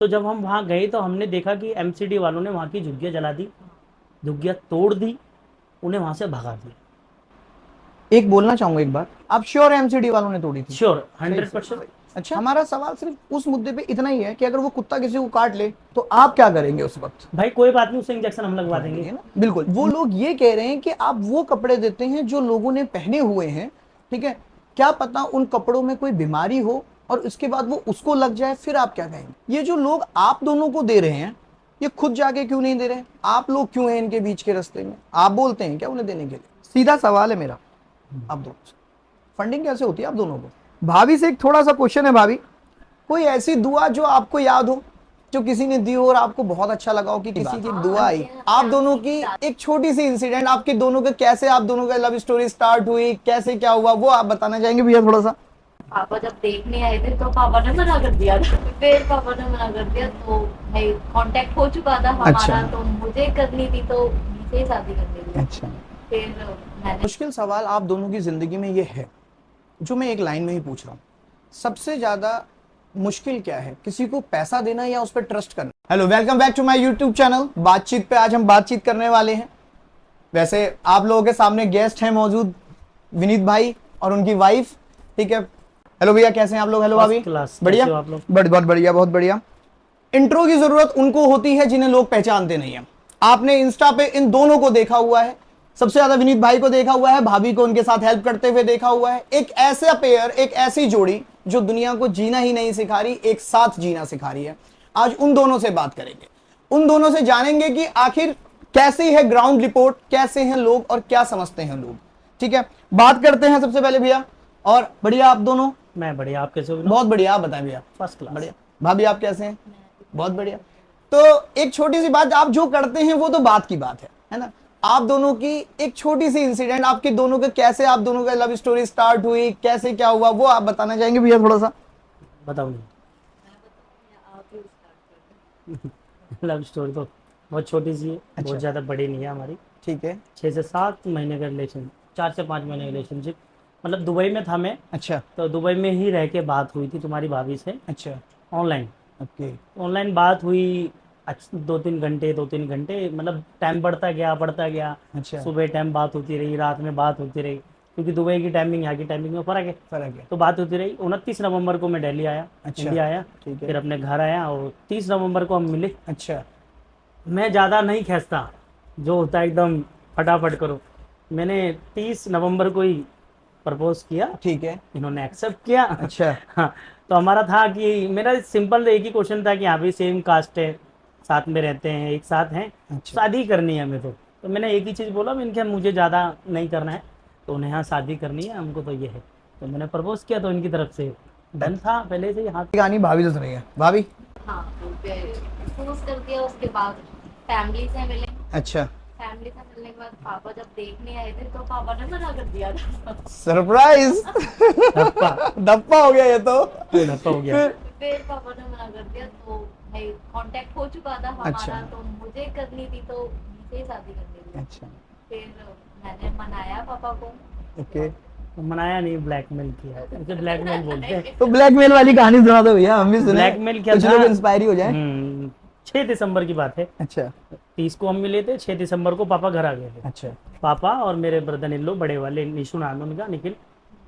तो जब हम वहाँ गए तो हमने देखा कि एमसीडी वालों ने वहाँ की झुग्गियाँ जला दी, झुग्गियाँ तोड़ दी, उन्हें वहाँ से भगा दिया। एक बोलना चाहूंगा, एक बात, आप श्योर एमसीडी वालों ने तोड़ी थी? श्योर, सही 100%। सही। अच्छा, हमारा सवाल सिर्फ उस मुद्दे पे इतना ही है कि अगर वो कुत्ता किसी को काट ले तो आप क्या करेंगे उस वक्त? भाई कोई बात नहीं, उसे इंजेक्शन हम लगवा देंगे। देंगे ना, बिल्कुल। वो लोग ये कह रहे हैं कि आप वो कपड़े देते हैं जो लोगों ने पहने हुए हैं, ठीक है, क्या पता उन कपड़ों में कोई बीमारी हो और उसके बाद वो उसको लग जाए, फिर आप क्या कहेंगे? ये जो लोग आप दोनों को दे रहे हैं, ये खुद जाके क्यों नहीं दे रहे? आप लोग क्यों हैं इनके बीच के रास्ते में? आप बोलते हैं क्या उन्हें देने के लिए? सीधा सवाल है मेरा आप दोनों से, फंडिंग कैसे होती है आप दोनों को? भाभी से एक थोड़ा सा क्वेश्चन है, भाभी, कोई ऐसी दुआ जो आपको याद हो, जो किसी ने दी हो और आपको बहुत अच्छा लगा हो कि किसी की दुआ आई, आप दोनों की एक छोटी सी इंसिडेंट, आपके दोनों का कैसे, आप दोनों का लव स्टोरी स्टार्ट हुई, कैसे क्या हुआ, वो आप बताना चाहेंगे भैया थोड़ा सा? पापा जब देखने आए थे तो पापा ने मना कर दिया था। फिर पापा ने मना कर दिया तो भाई कांटेक्ट हो चुका था हमारा। अच्छा। तो मुझे करनी थी तो मुझे ही शादी करनी थी। अच्छा, फिर मैंने मुश्किल सवाल आप दोनों की जिंदगी में ये है, जो मैं एक लाइन में ही पूछ रहा हूँ, सबसे ज्यादा मुश्किल क्या है, किसी को पैसा देना या उस पर ट्रस्ट करना? Hello, welcome back to my YouTube channel Baatcheet पे। आज हम बातचीत करने वाले हैं, वैसे आप लोगों के सामने गेस्ट हैं मौजूद, विनीत भाई और उनकी वाइफ, ठीक है। हेलो भैया, कैसे हैं आप लोग? हेलो भाभी, फर्स्ट क्लास, बढ़िया, कैसे हो आप लोग? बहुत बढ़िया, बहुत बढ़िया। इंट्रो की जरूरत उनको होती है जिन्हें लोग पहचानते नहीं है। आपने इंस्टा पे इन दोनों को देखा हुआ है, सबसे ज्यादा विनीत भाई को देखा हुआ है, भाभी को उनके साथ हेल्प करते हुए देखा हुआ है। एक ऐसा पेयर, एक ऐसी जोड़ी जो दुनिया को जीना ही नहीं सिखा रही, एक साथ जीना सिखा रही है। आज उन दोनों से बात करेंगे, उन दोनों से जानेंगे कि आखिर कैसी है ग्राउंड रिपोर्ट, कैसे हैं लोग और क्या समझते हैं लोग, ठीक है। बात करते हैं सबसे पहले भैया, और बढ़िया आप दोनों? मैं बढ़िया, आप कैसे हो? बहुत बढ़िया, आप बताएं भैया। First class. बढ़िया। भाभी आप कैसे हैं? बहुत बढ़िया। तो एक छोटी सी बात, आप जो करते हैं वो तो बात की बात है ना। आप दोनों की एक छोटी सी इंसिडेंट, आपके दोनों का कैसे, आप दोनों का लव स्टोरी स्टार्ट हुई, कैसे क्या हुआ, वो आप बताना चाहेंगे भैया थोड़ा सा? बताओ नहीं। आप ही स्टार्ट कर लव स्टोरी तो बहुत छोटी सी है, अच्छा। बहुत ज़्यादा बड़ी नहीं है हमारी। ठीक है। 6 से 7 महीने का रिलेशन, 4 से 5 महीने का रिलेशनशिप। मतलब दुबई में था मैं, अच्छा। तो दुबई में ही रह के बात हुई थी तुम्हारी भाभी से, अच्छा। ऑनलाइन। ओके। ऑनलाइन बात हुई, 2-3 घंटे, 2-3 घंटे, मतलब टाइम बढ़ता गया बढ़ता गया। अच्छा। सुबह टाइम बात होती रही, रात में बात होती रही, क्योंकि दुबई की टाइमिंग यहाँ की टाइमिंग में फ़र्क है। फर्क है। तो बात होती रही। 29 नवंबर को मैं दिल्ली आया, अच्छा। इंडिया आया, ठीक है। फिर अपने घर आया और 30 नवंबर को हम मिले। अच्छा। मैं ज़्यादा नहीं खींचता, जो होता है एकदम फटाफट करो। मैंने 30 नवंबर को ही प्रपोज किया, ठीक है। इन्होंने एक्सेप्ट किया। अच्छा। हाँ, तो हमारा था कि मेरा सिंपल एक ही क्वेश्चन था कि हाँ भाई सेम कास्ट है, साथ में रहते हैं, एक साथ हैं, अच्छा। शादी करनी है हमें। तो मैंने एक ही चीज़ बोला, मैंने कहा मुझे ज़्यादा नहीं करना है, तो उन्हें हाँ शादी करनी है हमको, तो ये है। तो मैंने प्रपोज किया, तो इनकी तरफ से डन था पहले से ही, हाँ। गानी भाभी तो सुनी है, भाभी? हाँ तो फिर प्रपोज कर दिया। उसके बाद फैमिली से मिले। अच्छा। फैमिली से मिलने के बाद पापा जब देखने आए थे तो पापा ने मना कर दिया था। सरप्राइज। धप्पा, धप्पा हो गया ये तो। धप्पा हो गया। फिर? फिर पापा ने मना कर दिया तो भाई कांटेक्ट हो चुका था हमारा। अच्छा। तो मुझे करनी थी तो मुझे ही शादी करनी थी। अच्छा। फिर मैंने मनाया पापा को। ओके। तो मनाया नहीं, ब्लैकमेल किया, इसे ब्लैकमेल बोलते हैं। तो ब्लैकमेल वाली कहानी सुना दो भैया, हम भी सुने, ब्लैकमेल क्या कुछ था? लोग इंस्पायर ही हो जाए। 6 दिसंबर की बात है। अच्छा। 30 को हम मिले थे, 6 दिसंबर को पापा घर आ गए थे। अच्छा। पापा और मेरे ब्रदर इन लो, बड़े वाले, निशु नाम है उनका, निखिल।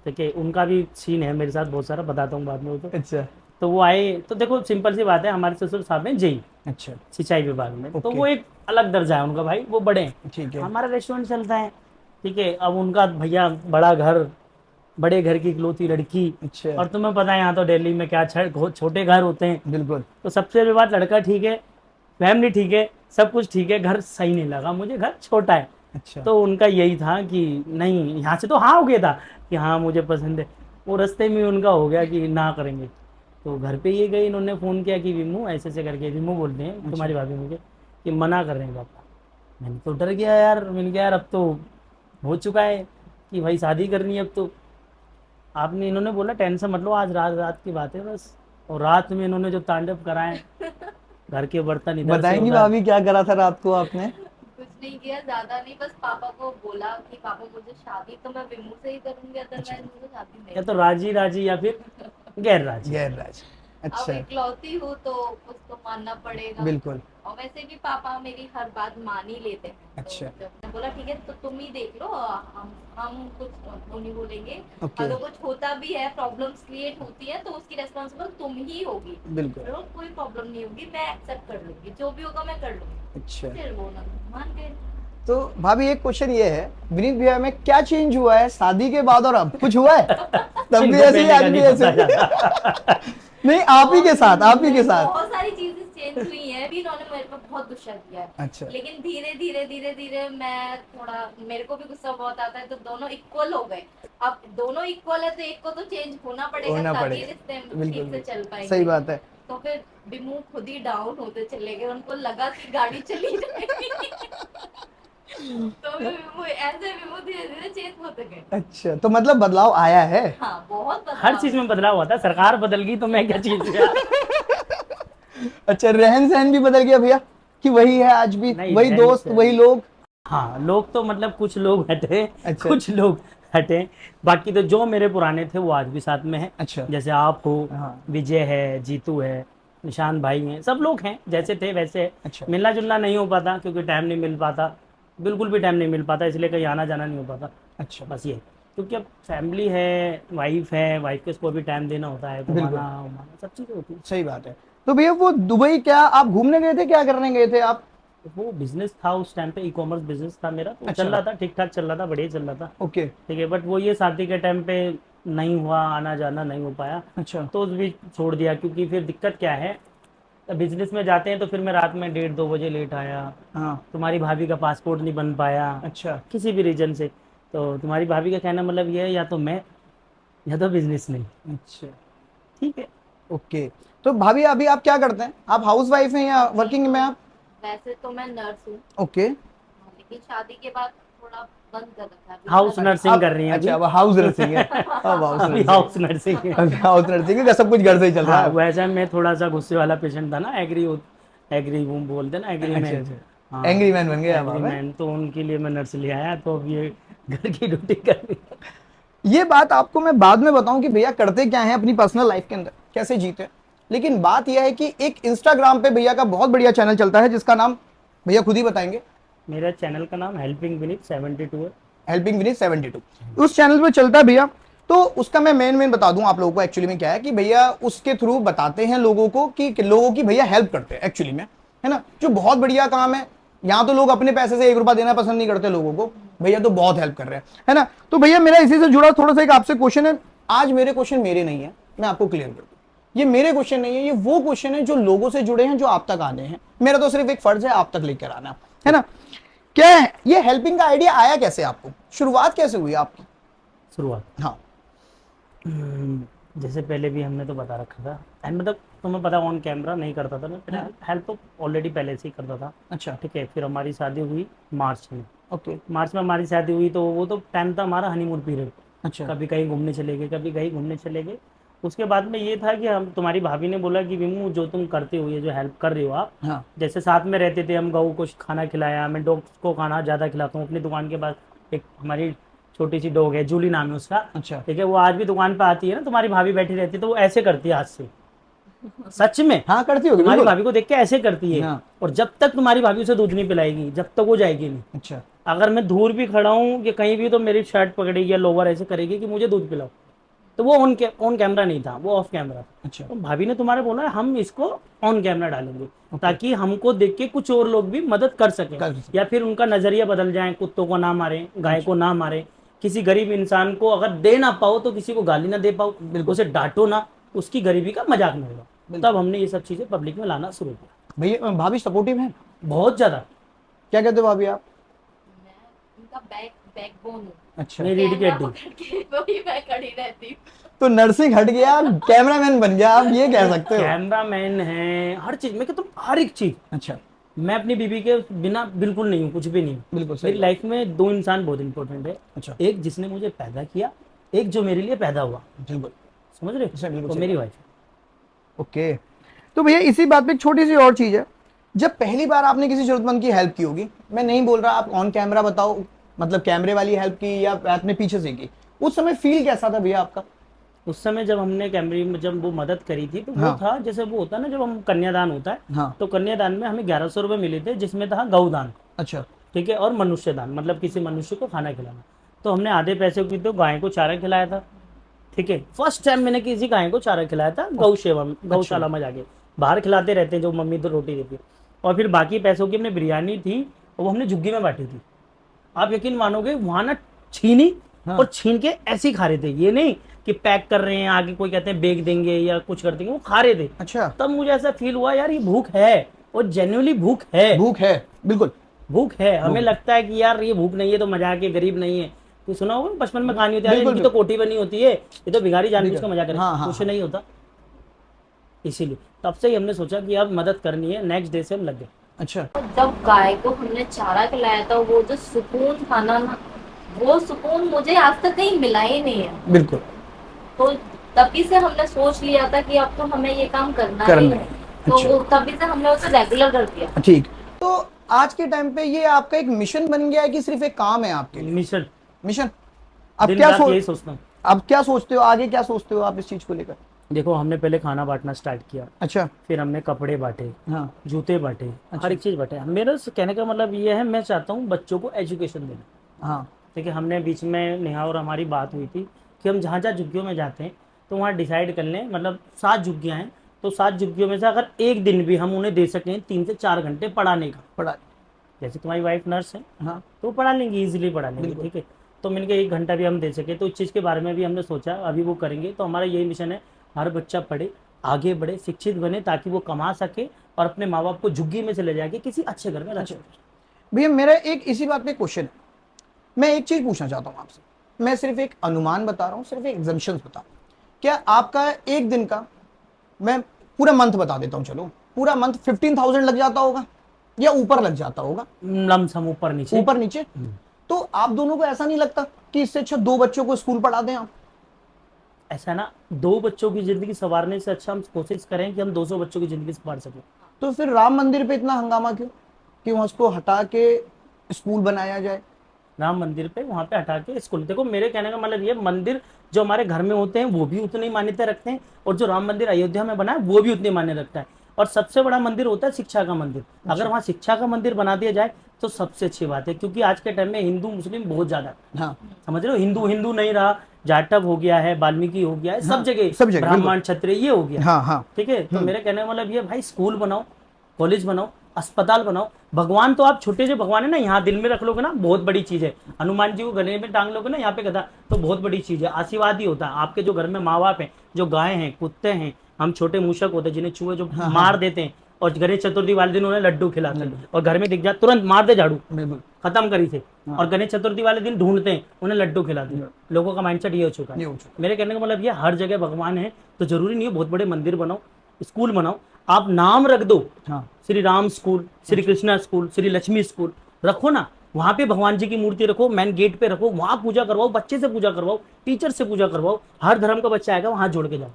ठीक है, उनका भी सीन है मेरे साथ बहुत सारा, बताता हूँ बाद में वो तो। अच्छा। तो वो आए, तो देखो सिंपल सी बात है, हमारे ससुर साहब हैं जेई, अच्छा। सिंचाई विभाग में, तो ओके। वो एक अलग दर्जा है उनका, भाई वो बड़े हैं। ठीक है। हमारा रेस्टोरेंट चलता है, ठीक है। अब उनका भैया बड़ा घर, बड़े घर की इकलौती लड़की, अच्छा। और तुम्हें पता है यहाँ तो दिल्ली में क्या छोटे घर होते हैं। बिल्कुल। तो सबसे पहली बात, लड़का ठीक है, फैमिली ठीक है, सब कुछ ठीक है, घर सही नहीं लगा मुझे, घर छोटा है। अच्छा। तो उनका यही था कि नहीं, यहाँ से तो हाँ हो गया था कि हाँ मुझे पसंद है, वो रास्ते में उनका हो गया कि ना करेंगे। तो घर पे ये गए, इन्होंने फ़ोन किया कि विमू ऐसे ऐसे करके, विमू बोलते हैं अच्छा। तुम्हारी भाभी मुझे, कि मना कर रहे हैं पापा। मैंने तो डर गया यार, मैंने कहा यार अब तो हो चुका है कि भाई शादी करनी है अब तो। आपने, इन्होंने बोला टेंशन मत लो, आज रात रात की बात है बस। और रात में इन्होंने जो तांडव कराए, घर के बर्तन इधर से बताएंगी उधर। भाभी क्या करा था रात को आपने? कुछ नहीं किया, ज्यादा नहीं, बस पापा को बोला कि पापा मुझे शादी तो मैं विमू से ही करूंगी, अच्छा। अदरवाइज मुझे शादी नहीं या तो राजी राजी या फिर गैर राजी। गैर राज। अच्छा। अब इकलौती हूँ तो कुछ तो मानना पड़ेगा। बिल्कुल। और वैसे भी पापा मेरी हर बात मान ही लेते हैं। अच्छा। तो जब मैं बोला ठीक है तो तुम ही देख लो, हम कुछ वो नहीं बोलेंगे। ओके। अगर कुछ होता भी है, प्रॉब्लम्स क्रिएट होती है, तो उसकी रेस्पॉन्सिबल तुम ही होगी। बिल्कुल। तो कोई प्रॉब्लम नहीं होगी, मैं एक्सेप्ट कर लूंगी, जो भी होगा मैं कर लूंगी। अच्छा। फिर वो ना मान गए। तो भाभी एक क्वेश्चन ये है, विनीत भैया में क्या चेंज हुआ है शादी के बाद और अब? कुछ हुआ है? तब भी इनको ऐसे ही, पहले आज का भी नहीं ऐसे पता ही? ज्यादा। नहीं, आप ही के साथ, आप ही के साथ। बहुत सारी चीजें चेंज हुई हैं, भी इन्होंने मेरे पे बहुत गुस्सा किया है। अच्छा। लेकिन धीरे धीरे धीरे धीरे मैं थोड़ा, मेरे को भी गुस्सा बहुत आता है, तो दोनों इक्वल हो गए। अब दोनों इक्वल है तो एक को तो चेंज होना पड़ेगा, होना तभी पड़ेगा। रिश्ते बिल्कुल ठीक से चल बिल्कुल, पाएंगे। सही बात है। तो फिर बिमू खुद ही डाउन होते चले गए, उनको लगा कि गाड़ी चली जाएगी। तो फिर बिमू ऐसे बिमू धीरे धीरे चेंज होते गए। अच्छा, तो मतलब बदलाव आया है? हाँ, बहुत हर बदलाव चीज है। में बदलाव होता है, सरकार बदल गई तो मैं क्या चीज यार। अच्छा, रहन सहन भी बदल गया भैया कि वही है आज भी, नहीं, वही रहन दोस्त, सहन। वही लोग? हाँ, लोग तो मतलब कुछ लोग हटे, अच्छा। कुछ लोग हटे। बाकी तो जो मेरे पुराने थे वो आज भी साथ में हैं। अच्छा। जैसे आप हो, हाँ। विजय है, जीतू है, निशान भाई हैं, सब लोग हैं जैसे थे वैसे है। अच्छा। मिलना जुलना नहीं हो पाता क्योंकि टाइम नहीं मिल पाता, बिल्कुल भी टाइम नहीं मिल पाता, इसलिए कहीं आना जाना नहीं हो पाता। अच्छा। बस ये, क्योंकि अब फैमिली है, वाइफ के उसको भी टाइम देना होता है, बिल्कुल। घुमाना उमाना सब चीज़ें होती हैं। सही बात है। तो भैया वो दुबई क्या आप घूमने गए थे, क्या करने गए थे आप? वो बिजनेस था उस टाइम पे, ई कॉमर्स बिजनेस था मेरा, तो अच्छा। चल रहा था, ठीक ठाक चल रहा था, बढ़िया चल रहा था। ओके। ठीक है, बट वो ये शादी के टाइम पे नहीं हुआ, आना जाना नहीं हो पाया, अच्छा। तो उस बीच छोड़ दिया। क्योंकि फिर दिक्कत क्या है, बिजनेस में जाते हैं तो फिर मैं रात में 1:30-2 बजे लेट आया, हाँ। तुम्हारी भाभी का पासपोर्ट नहीं बन पाया अच्छा। किसी भी रीजन से, तो तुम्हारी भाभी का कहना मतलब ये है या तो मैं या तो बिजनेस नहीं। अच्छा। ठीक है। ओके। तो भाभी अभी आप क्या करते हैं? आप हाउस वाइफ हैं या वर्किंग में आप? वैसे तो मैं नर्स हूँ। ओके। हाँ, लेकिन शादी के बाद थोड़ा बंद कर रखा है, हाउस बिजनेस। नर्सिंग अब कर रही हैं अभी। अच्छा, अब हाउस नर्सिंग है। अब हाउस अभी नर्सिंग हाउस नर्सिंग है। अभी हाउस नर्सिंग है, सब कुछ घर से ही चल रहा हाँ, है। वैसे मैं थोड़ा सा गुस्से वाला पेशेंट था ना, एग्री वो बोलते ना, एग्री अच्छा मैन। अच्छा, हाँ, एंग्री मैन बन गए अब एग्री आप, हैं? मैन, तो उनके लिए मैं नर्स ले आया, तो अब ये घर की ड्यूटी कर रही है। ये बात आपको मैं बाद में बताऊं कि भैया करते क्या हैं अपनी पर्सनल लाइफ के अंदर, कैसे जीते। लेकिन बात यह है कि एक इंस्टाग्राम पे भैया का बहुत बढ़िया चैनल चलता है जिसका नाम भैया खुद ही बताएंगे। मेरा चैनल का नाम हेल्पिंग विनीत 72 है। हेल्पिंग विनीत 72, उस चैनल पे चलता है भैया। तो उसका मैं मेन बता दूं आप लोगों को, एक्चुअली में क्या है कि भैया उसके थ्रू बताते हैं लोगों को कि लोगों की भैया हेल्प करते हैं एक्चुअली में, है ना, जो बहुत बढ़िया काम है। यहाँ तो लोग अपने पैसे से 1 रुपया देना पसंद नहीं करते लोगों को, भैया तो बहुत हेल्प कर रहे हैं, है ना। तो भैया मेरा इसी से जुड़ा थोड़ा सा एक आपसे क्वेश्चन है। आज मेरे क्वेश्चन मेरे नहीं है, मैं आपको क्लियर कर दूं, ये मेरे क्वेश्चन नहीं है, ये वो क्वेश्चन है जो लोगों से जुड़े हैं, जो आप तक आने हैं। मेरा तो सिर्फ एक फर्ज है आप तक लेकर आना, है ना। क्या है ये हेल्पिंग का आइडिया आया कैसे आपको, शुरुआत कैसे हुई आपकी? शुरुआत, हाँ। जैसे पहले भी हमने तो बता रखा था, एंड मतलब तुम्हें पता, ऑन कैमरा नहीं करता था मैं, हाँ। हेल्प तो ऑलरेडी पहले से ही करता था। अच्छा। ठीक है, फिर हमारी शादी हुई मार्च में। ओके। मार्च में हमारी शादी हुई, तो वो तो टाइम था हमारा हनीमून पीरियड। अच्छा। कभी कहीं घूमने चले गए, कभी कहीं घूमने चले गए। उसके बाद में ये था कि हम, तुम्हारी भाभी ने बोला कि विमू जो तुम करते हो, ये जो हेल्प कर रहे हो आप, हाँ। जैसे साथ में रहते थे हम, गऊ को खाना खिलाया, मैं डॉग्स को खाना ज़्यादा खिलाता हूँ अपनी दुकान के पास। एक हमारी छोटी सी डॉग है, जूली नाम है उसका। अच्छा। ठीक है, वो आज भी दुकान पे आती है ना, तुम्हारी भाभी बैठी रहती है तो वो ऐसे करती है हाथ से, सच में। हाँ, करती होगी तुम्हारी बिल्कुल। भाभी को देख के ऐसे करती है। हाँ। और जब तक तुम्हारी भाभी उसे दूध नहीं पिलाएगी, जब तक वो जाएगी नहीं। अच्छा। अगर मैं दूर भी खड़ा हूँ कि कहीं भी, तो मेरी शर्ट पकड़ेगी या लोवर ऐसे करेगी कि मुझे दूध पिलाओ। तो वो ऑन कैमरा नहीं था, वो ऑफ कैमरा था। अच्छा। तो भाभी ने तुम्हारे बोला हम इसको ऑन कैमरा डालेंगे, ताकि हमको देख के कुछ और लोग भी मदद कर सकें, कर सकें। या फिर उनका नजरिया बदल जाए, कुत्तों को ना मारे, गाय को ना मारे, किसी गरीब इंसान को अगर दे ना पाओ तो किसी को गाली ना दे पाओ, उसे डांटो ना, उसकी गरीबी का मजाक ना उड़ाओ। तब हमने ये सब चीजें पब्लिक में लाना शुरू किया। भैया भाभी सपोर्टिव है? बहुत ज्यादा। क्या कहते हो भाभी आप? मैं उनका बैकबोन हूँ। अच्छा। मेरी रीढ़ की कैमरा हड्डी। पकड़ के वही मैं खड़ी रहती हूँ। तो नर्सिंग हट गया, कैमरामैन बन गया, आप ये कह सकते हो? कैमरामैन है, हर चीज, मैं कहता हूँ हर एक चीज। अच्छा। मैं अपनी बीवी के बिना बिल्कुल नहीं हूँ, कुछ भी नहीं हूँ। बिल्कुल सही मेरी बात। लाइफ में दो इंसान बहुत इंपॉर्टेंट है, अच्छा। एक जिसने मुझे पैदा किया, एक जो मेरे लिए पैदा हुआ। बिल्कुल। समझ रहे अच्छा, हो, बिल्कुल तो सही मेरी बात। वाइफ है। ओके। तो भैया इसी बात पे एक छोटी सी और चीज है, जब पहली बार आपने किसी जरूरतमंद की हेल्प की होगी, मैं नहीं बोल रहा आप ऑन कैमरा बताओ, मतलब कैमरे वाली हेल्प की या आपने पीछे से की, उस समय फील कैसा था भैया आपका? उस समय जब हमने कैमरे में जब वो मदद करी थी तो वो हाँ। था जैसे वो होता है ना, जब हम कन्यादान होता है हाँ। तो कन्यादान में हमें 1100 रुपये मिले थे, जिसमें था गौदान, अच्छा। ठीक है, और मनुष्य दान, मतलब किसी मनुष्य को खाना खिलाना। तो हमने आधे पैसे की तो गाय को चारा खिलाया था, ठीक है। फर्स्ट टाइम मैंने किसी गाय को चारा खिलाया था गौ सेवा में, गौशाला में जाके। बाहर खिलाते रहते हैं जो मम्मी तो रोटी देती है। और फिर बाकी पैसों की हमने बिरयानी थी वो हमने झुग्गी में बांटी थी। आप यकीन मानोगे वहां ना छीनी हाँ। और छीन के ऐसे ही खा रहे थे, ये नहीं कि पैक कर रहे हैं आगे कोई कहते हैं बेच देंगे या कुछ कर देंगे, वो खा रहे थे। अच्छा। तब मुझे ऐसा फील हुआ यार ये भूख है, और जेन्युइनली भूख है, भूख है, बिल्कुल। भूख है। हमें भूख। लगता है कि यार ये भूख नहीं है तो मजाक है, गरीब नहीं है। तो सुना होगा बचपन में कहानी होती है, बिल्कुल, इनकी तो कोठी बनी होती है, ये तो भिखारी जानबूझ के मजाक करे, हाँ, हाँ, कुछ हाँ। नहीं होता। इसीलिए तब से ही हमने सोचा कि अब मदद करनी है, नेक्स्ट डे से हम लग गए। अच्छा। जब गाय को हमने चारा खिलाया था, वो जो सुकून था ना, वो सुकून मुझे आज तक कहीं मिला ही नहीं है। बिल्कुल। तो तभी से हमने सोच लिया था कि अब तो हमें ये काम करना ही करना है। है। तो अच्छा। वो तभी से हमने उसे रेगुलर कर दिया। ठीक। तो आज के टाइम पे ये आपका एक मिशन बन गया है कि सिर्फ एक काम है आपके लिए? Mission, mission. अब दिन क्या रात यही सोचता हूँ। अब क्या सोचते हो, आगे क्या सोचते हो आप इस चीज को लेकर? देखो हमने पहले खाना बांटना स्टार्ट किया, अच्छा। फिर हमने कपड़े बांटे, हाँ। जूते बांटे, हर एक चीज़ बांटे। मेरा कहने का मतलब ये है, मैं चाहता हूँ बच्चों को एजुकेशन देना। हाँ। ठीक है, हमने बीच में नेहा और हमारी बात हुई थी कि हम जहाँ जहाँ झुग्गियों में जाते हैं तो वहाँ डिसाइड कर लें, मतलब 7 झुग्गियाँ हैं तो 7 झुग्गियों में से अगर एक दिन भी हम उन्हें दे सकें 3 से 4 घंटे पढ़ाने का, पढ़ा। जैसे तुम्हारी वाइफ नर्स है हाँ। तो वो पढ़ा लेंगी, ईजिली पढ़ा लेंगे, बिल्कुल। ठीक है। तो मैंने कहा 1 घंटा भी हम दे सके तो इस चीज़ के बारे में भी हमने सोचा, अभी वो करेंगे। तो हमारा यही मिशन है, हर बच्चा पढ़े, आगे बढ़े, शिक्षित बने, ताकि वो कमा सके और अपने माँ बाप को झुग्गी में से ले जाके किसी अच्छे घर में रख सके। भैया मेरा एक इसी बात पे क्वेश्चन है, मैं एक चीज पूछना चाहता हूँ आपसे। मैं सिर्फ एक अनुमान बता रहा हूँ, सिर्फ एक एग्जम्पशंस बता रहा हूँ। क्या आपका एक दिन का, मैं पूरा मंथ बता देता हूँ, चलो पूरा मंथ 15,000 लग जाता होगा या ऊपर लग जाता होगा? लमसम ऊपर नीचे। ऊपर नीचे। तो आप दोनों को ऐसा नहीं लगता कि इससे अच्छा 2 बच्चों को स्कूल पढ़ा दें आप? ऐसा ना, 2 बच्चों की जिंदगी संवारने से अच्छा हम कोशिश करें कि हम 200 बच्चों की जिंदगी संवार सकें। तो फिर राम मंदिर पे इतना हंगामा क्यों कि वहां उसको हटा के स्कूल बनाया जाए? राम मंदिर पे वहाँ पे हटा के स्कूल, देखो मेरे कहने का मतलब ये, मंदिर जो हमारे घर में होते हैं वो भी उतनी मान्यता रखते हैं, और जो राम मंदिर अयोध्या में बना है वो भी उतनी मान्य रखता है। और सबसे बड़ा मंदिर होता है शिक्षा का मंदिर। अगर वहाँ शिक्षा का मंदिर बना दिया जाए तो सबसे अच्छी बात है, क्योंकि आज के टाइम में हिंदू मुस्लिम बहुत ज्यादा है। हाँ। समझ रहे हो, हिंदू हिंदू नहीं रहा, जाटव हो गया है, वाल्मीकि हो गया है, सब जगह सब जगह, ब्राह्मण क्षत्रिय ये हो गया। हाँ। हाँ। ठीक है, तो मेरे कहने का मतलब ये, भाई स्कूल बनाओ, कॉलेज बनाओ, अस्पताल बनाओ। भगवान तो आप छोटे से भगवान है ना, यहाँ दिल में रख लोगे ना, बहुत बड़ी चीज है। हनुमान जी को गले में टांग लोगे ना, यहाँ पे गधा, तो बहुत बड़ी चीज है, आशीर्वाद ही होता है। आपके जो घर में माँ बाप है, जो गाय हैं, कुत्ते हैं, हम छोटे मूषक होते हैं जिन्हें चूहे जो मार देते हैं, और गणेश चतुर्थी वाले दिन उन्हें लड्डू खिलाते हैं, और घर में दिख जाए तुरंत मार दे झाड़ू, बिल्कुल। खत्म करी थे। और गणेश चतुर्थी वाले दिन ढूंढते हैं, उन्हें लड्डू खिलाते हैं। लोगों का माइंडसेट ये हो चुका ये है। हो चुका मेरे कहने का मतलब ये, हर जगह भगवान है, तो जरूरी नहीं है बहुत बड़े मंदिर बनाओ, स्कूल बनाओ, आप नाम रख दो, हाँ। Shri Ram school, Shri Krishna school, Shri Lakshmi school रखो ना, वहां पे भगवान जी की मूर्ति रखो, मेन गेट पे रखो, वहां पूजा करवाओ, बच्चे से पूजा करवाओ, टीचर से पूजा करवाओ, हर धर्म का बच्चा आएगा वहां जोड़ के जाओ।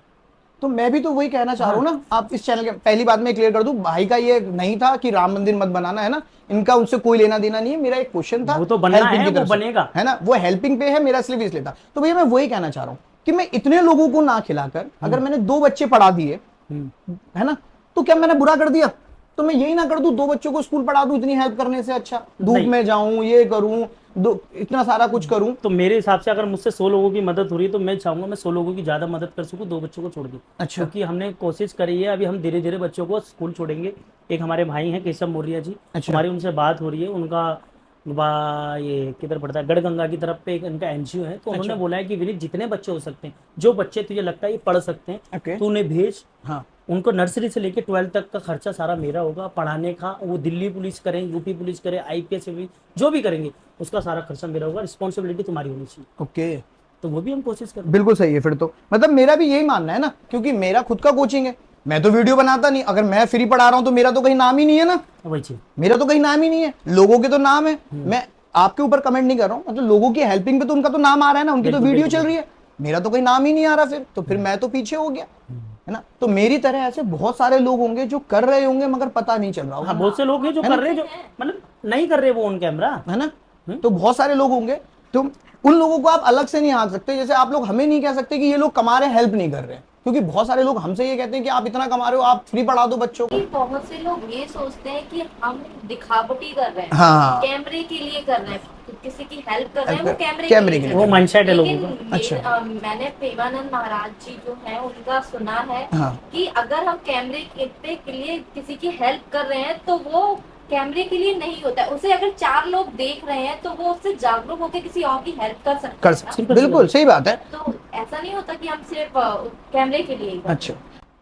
तो मैं भी तो वही कहना चाह रहा हूँ ना, आप इस चैनल के, पहली बात मैं क्लियर कर दूं, भाई का ये नहीं था कि राम मंदिर मत बनाना, है ना, इनका उनसे कोई लेना देना नहीं है। मेरा एक क्वेश्चन था, वो तो बनना helping है, की वो तरफ से, बनेगा। है ना, वो हेल्पिंग पे है, मेरा सिर्फ इसलिए था। तो भैया मैं वही कहना चाह रहा हूँ कि मैं इतने लोगों को ना खिलाकर अगर मैंने 2 बच्चे पढ़ा दिए, है ना, तो क्या मैंने बुरा कर दिया? तो मैं यही ना कर दूं, 2 बच्चों को स्कूल पढ़ा दूं, इतनी हेल्प करने से अच्छा धूप नहीं। में जाऊं, ये करूं, इतना सारा कुछ करूं। तो मेरे हिसाब से अगर मुझसे 100 लोगों की मदद हो रही है तो मैं चाहूंगा मैं 100 लोगों की ज्यादा मदद कर सकूं, 2 बच्चों को छोड़ दी। अच्छा। क्योंकि हमने कोशिश करी है, अभी हम धीरे धीरे बच्चों को स्कूल छोड़ेंगे। एक हमारे भाई हैं केशव मौर्य जी, अच्छा। हमारी उनसे बात हो रही है, उनका ये किधर पड़ता है, गढ़गंगा की तरफ पे एक इनका एनजीओ है, तो उन्होंने बोला है कि विनीत जितने बच्चे हो सकते हैं, जो बच्चे तुझे लगता है ये पढ़ सकते हैं, ओके। तू उन्हें भेज। हाँ। उनको नर्सरी से लेके 12 तक का खर्चा सारा मेरा होगा पढ़ाने का। वो दिल्ली पुलिस करें, यूपी पुलिस करें, आईपीएस जो भी करेंगे उसका सारा खर्चा मेरा होगा, रिस्पॉन्सिबिलिटी तुम्हारी होनी चाहिए। ओके। तो वो भी हम कोशिश करें। बिल्कुल सही है फिर तो, मतलब मेरा भी यही मानना है ना, क्योंकि मेरा खुद का कोचिंग है, मैं तो वीडियो बनाता नहीं, अगर मैं फ्री पढ़ा रहा हूं तो मेरा तो कहीं नाम ही नहीं है ना, वही चीज, मेरा तो कहीं नाम ही नहीं है, लोगों के तो नाम है। मैं आपके ऊपर कमेंट नहीं कर रहा हूं, मतलब लोगों की हेल्पिंग पे तो उनका तो नाम आ रहा है ना, उनकी तो वीडियो चल रही है, मेरा तो कहीं नाम ही नहीं आ रहा, फिर मैं तो पीछे हो गया, है ना। तो मेरी तरह ऐसे बहुत सारे लोग होंगे जो कर रहे होंगे मगर पता नहीं चल रहा होगा। हाँ बहुत से लोग हैं जो कर रहे हैं, जो मतलब नहीं कर रहे वो ऑन कैमरा, है ना। तो बहुत सारे लोग होंगे तो उन लोगों को आप अलग से नहीं आंक सकते, जैसे आप लोग हमें नहीं कह सकते कि ये लोग कमा रहे हैं, हेल्प नहीं कर रहे हैं, क्योंकि बहुत सारे लोग हमसे ये कहते हैं कि आप इतना कमा रहे हो, आप फ्री पढ़ा दो बच्चों को। कि बहुत से लोग ये सोचते हैं कि हम दिखावटी कर रहे हैं, हाँ, कैमरे के लिए कर रहे हैं, किसी की हेल्प कर रहे हैं, वो हेल्प कैमरे कैमरे के के लिए लिए। कर वो रहे हैं। mindset है लोगों लेकिन का। अच्छा। मैंने प्रेमानंद महाराज जी जो है उनका सुना है हाँ, कि अगर हम कैमरे के लिए किसी की हेल्प कर रहे हैं तो वो कैमरे के लिए नहीं होता है, उसे अगर 4 लोग देख रहे हैं तो वो उससे जागरूक होकर किसी और की हेल्प कर सकते कर हैं ना। सकते, बिल्कुल सही बात है। तो ऐसा नहीं होता कि हम सिर्फ कैमरे के लिए ही कर अच्छा,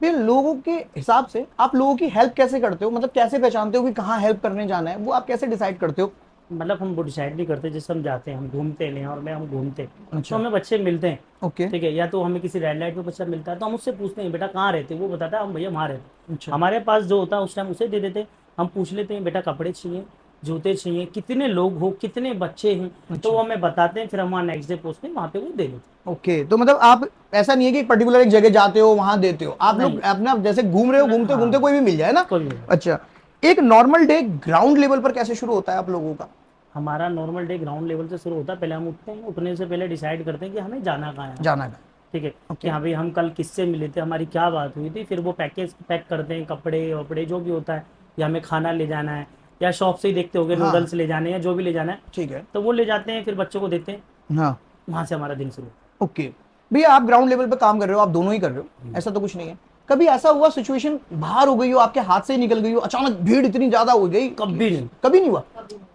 फिर लोगों के हिसाब से आप लोगों की हेल्प कैसे करते हो, मतलब कैसे पहचानते हो कि कहाँ हेल्प करने जाना है, वो आप कैसे डिसाइड करते हो? मतलब हम वो डिसाइड नहीं करते, जैसे हम जाते हैं, हम घूमते हैं और मैं हम घूमते हैं, तो अच्छा। हमें बच्चे मिलते हैं। ओके। ठीक है, या तो हमें किसी रेड लाइट पे बच्चा मिलता है तो हम उससे पूछते हैं बेटा कहाँ रहते हैं, वो बताता है हम भैया वहाँ रहते हैं। अच्छा। हमारे पास जो होता है उस टाइम उसे दे देते हैं। हम पूछ लेते हैं बेटा कपड़े चाहिए, जूते चाहिए, कितने लोग हो, कितने बच्चे हैं, तो वो अच्छा। हमें बताते हैं, फिर हम वहाँ नेक्स्ट डे पहुँचते हैं, वहाँ पे वो दे देते हैं। ओके, तो मतलब आप ऐसा नहीं है कि पर्टिकुलर एक जगह जाते हो वहां देते हो, आप लोग नहीं, अपना जैसे घूम रहे हो, घूमते हाँ, घूमते कोई भी मिल जाए ना। कोई नहीं। अच्छा, एक नॉर्मल डे ग्राउंड लेवल पर कैसे शुरू होता है आप लोगों का? हमारा नॉर्मल डे ग्राउंड लेवल से शुरू होता है। पहले हम उठते हैं, उठने से पहले डिसाइड करते हैं कि हमें जाना कहाँ है आज। जाना का। ठीक है, कि ओके। हाँ भाई हम कल किससे मिले थे, हमारी क्या बात हुई थी, फिर वो पैकेज पैक करते हैं, कपड़े वपड़े जो भी होता है, या हमें खाना ले जाना है, या शॉप से ही देखते होगे हाँ, नूडल्स ले जाने हैं, या जो भी ले जाना है, ठीक है। तो वो ले जाते हैं, फिर बच्चों को देते हैं। हाँ। वहाँ से हमारा दिन शुरू। ओके, भैया आप ग्राउंड लेवल पे काम कर रहे हो, आप दोनों ही कर रहे हो, ऐसा तो कुछ नहीं है? कभी ऐसा हुआ सिचुएशन बाहर हो गई हो, आपके हाथ से ही निकल गई हो, अचानक भीड़ इतनी ज्यादा हो गई कभी नहीं, कभी नहीं हुआ?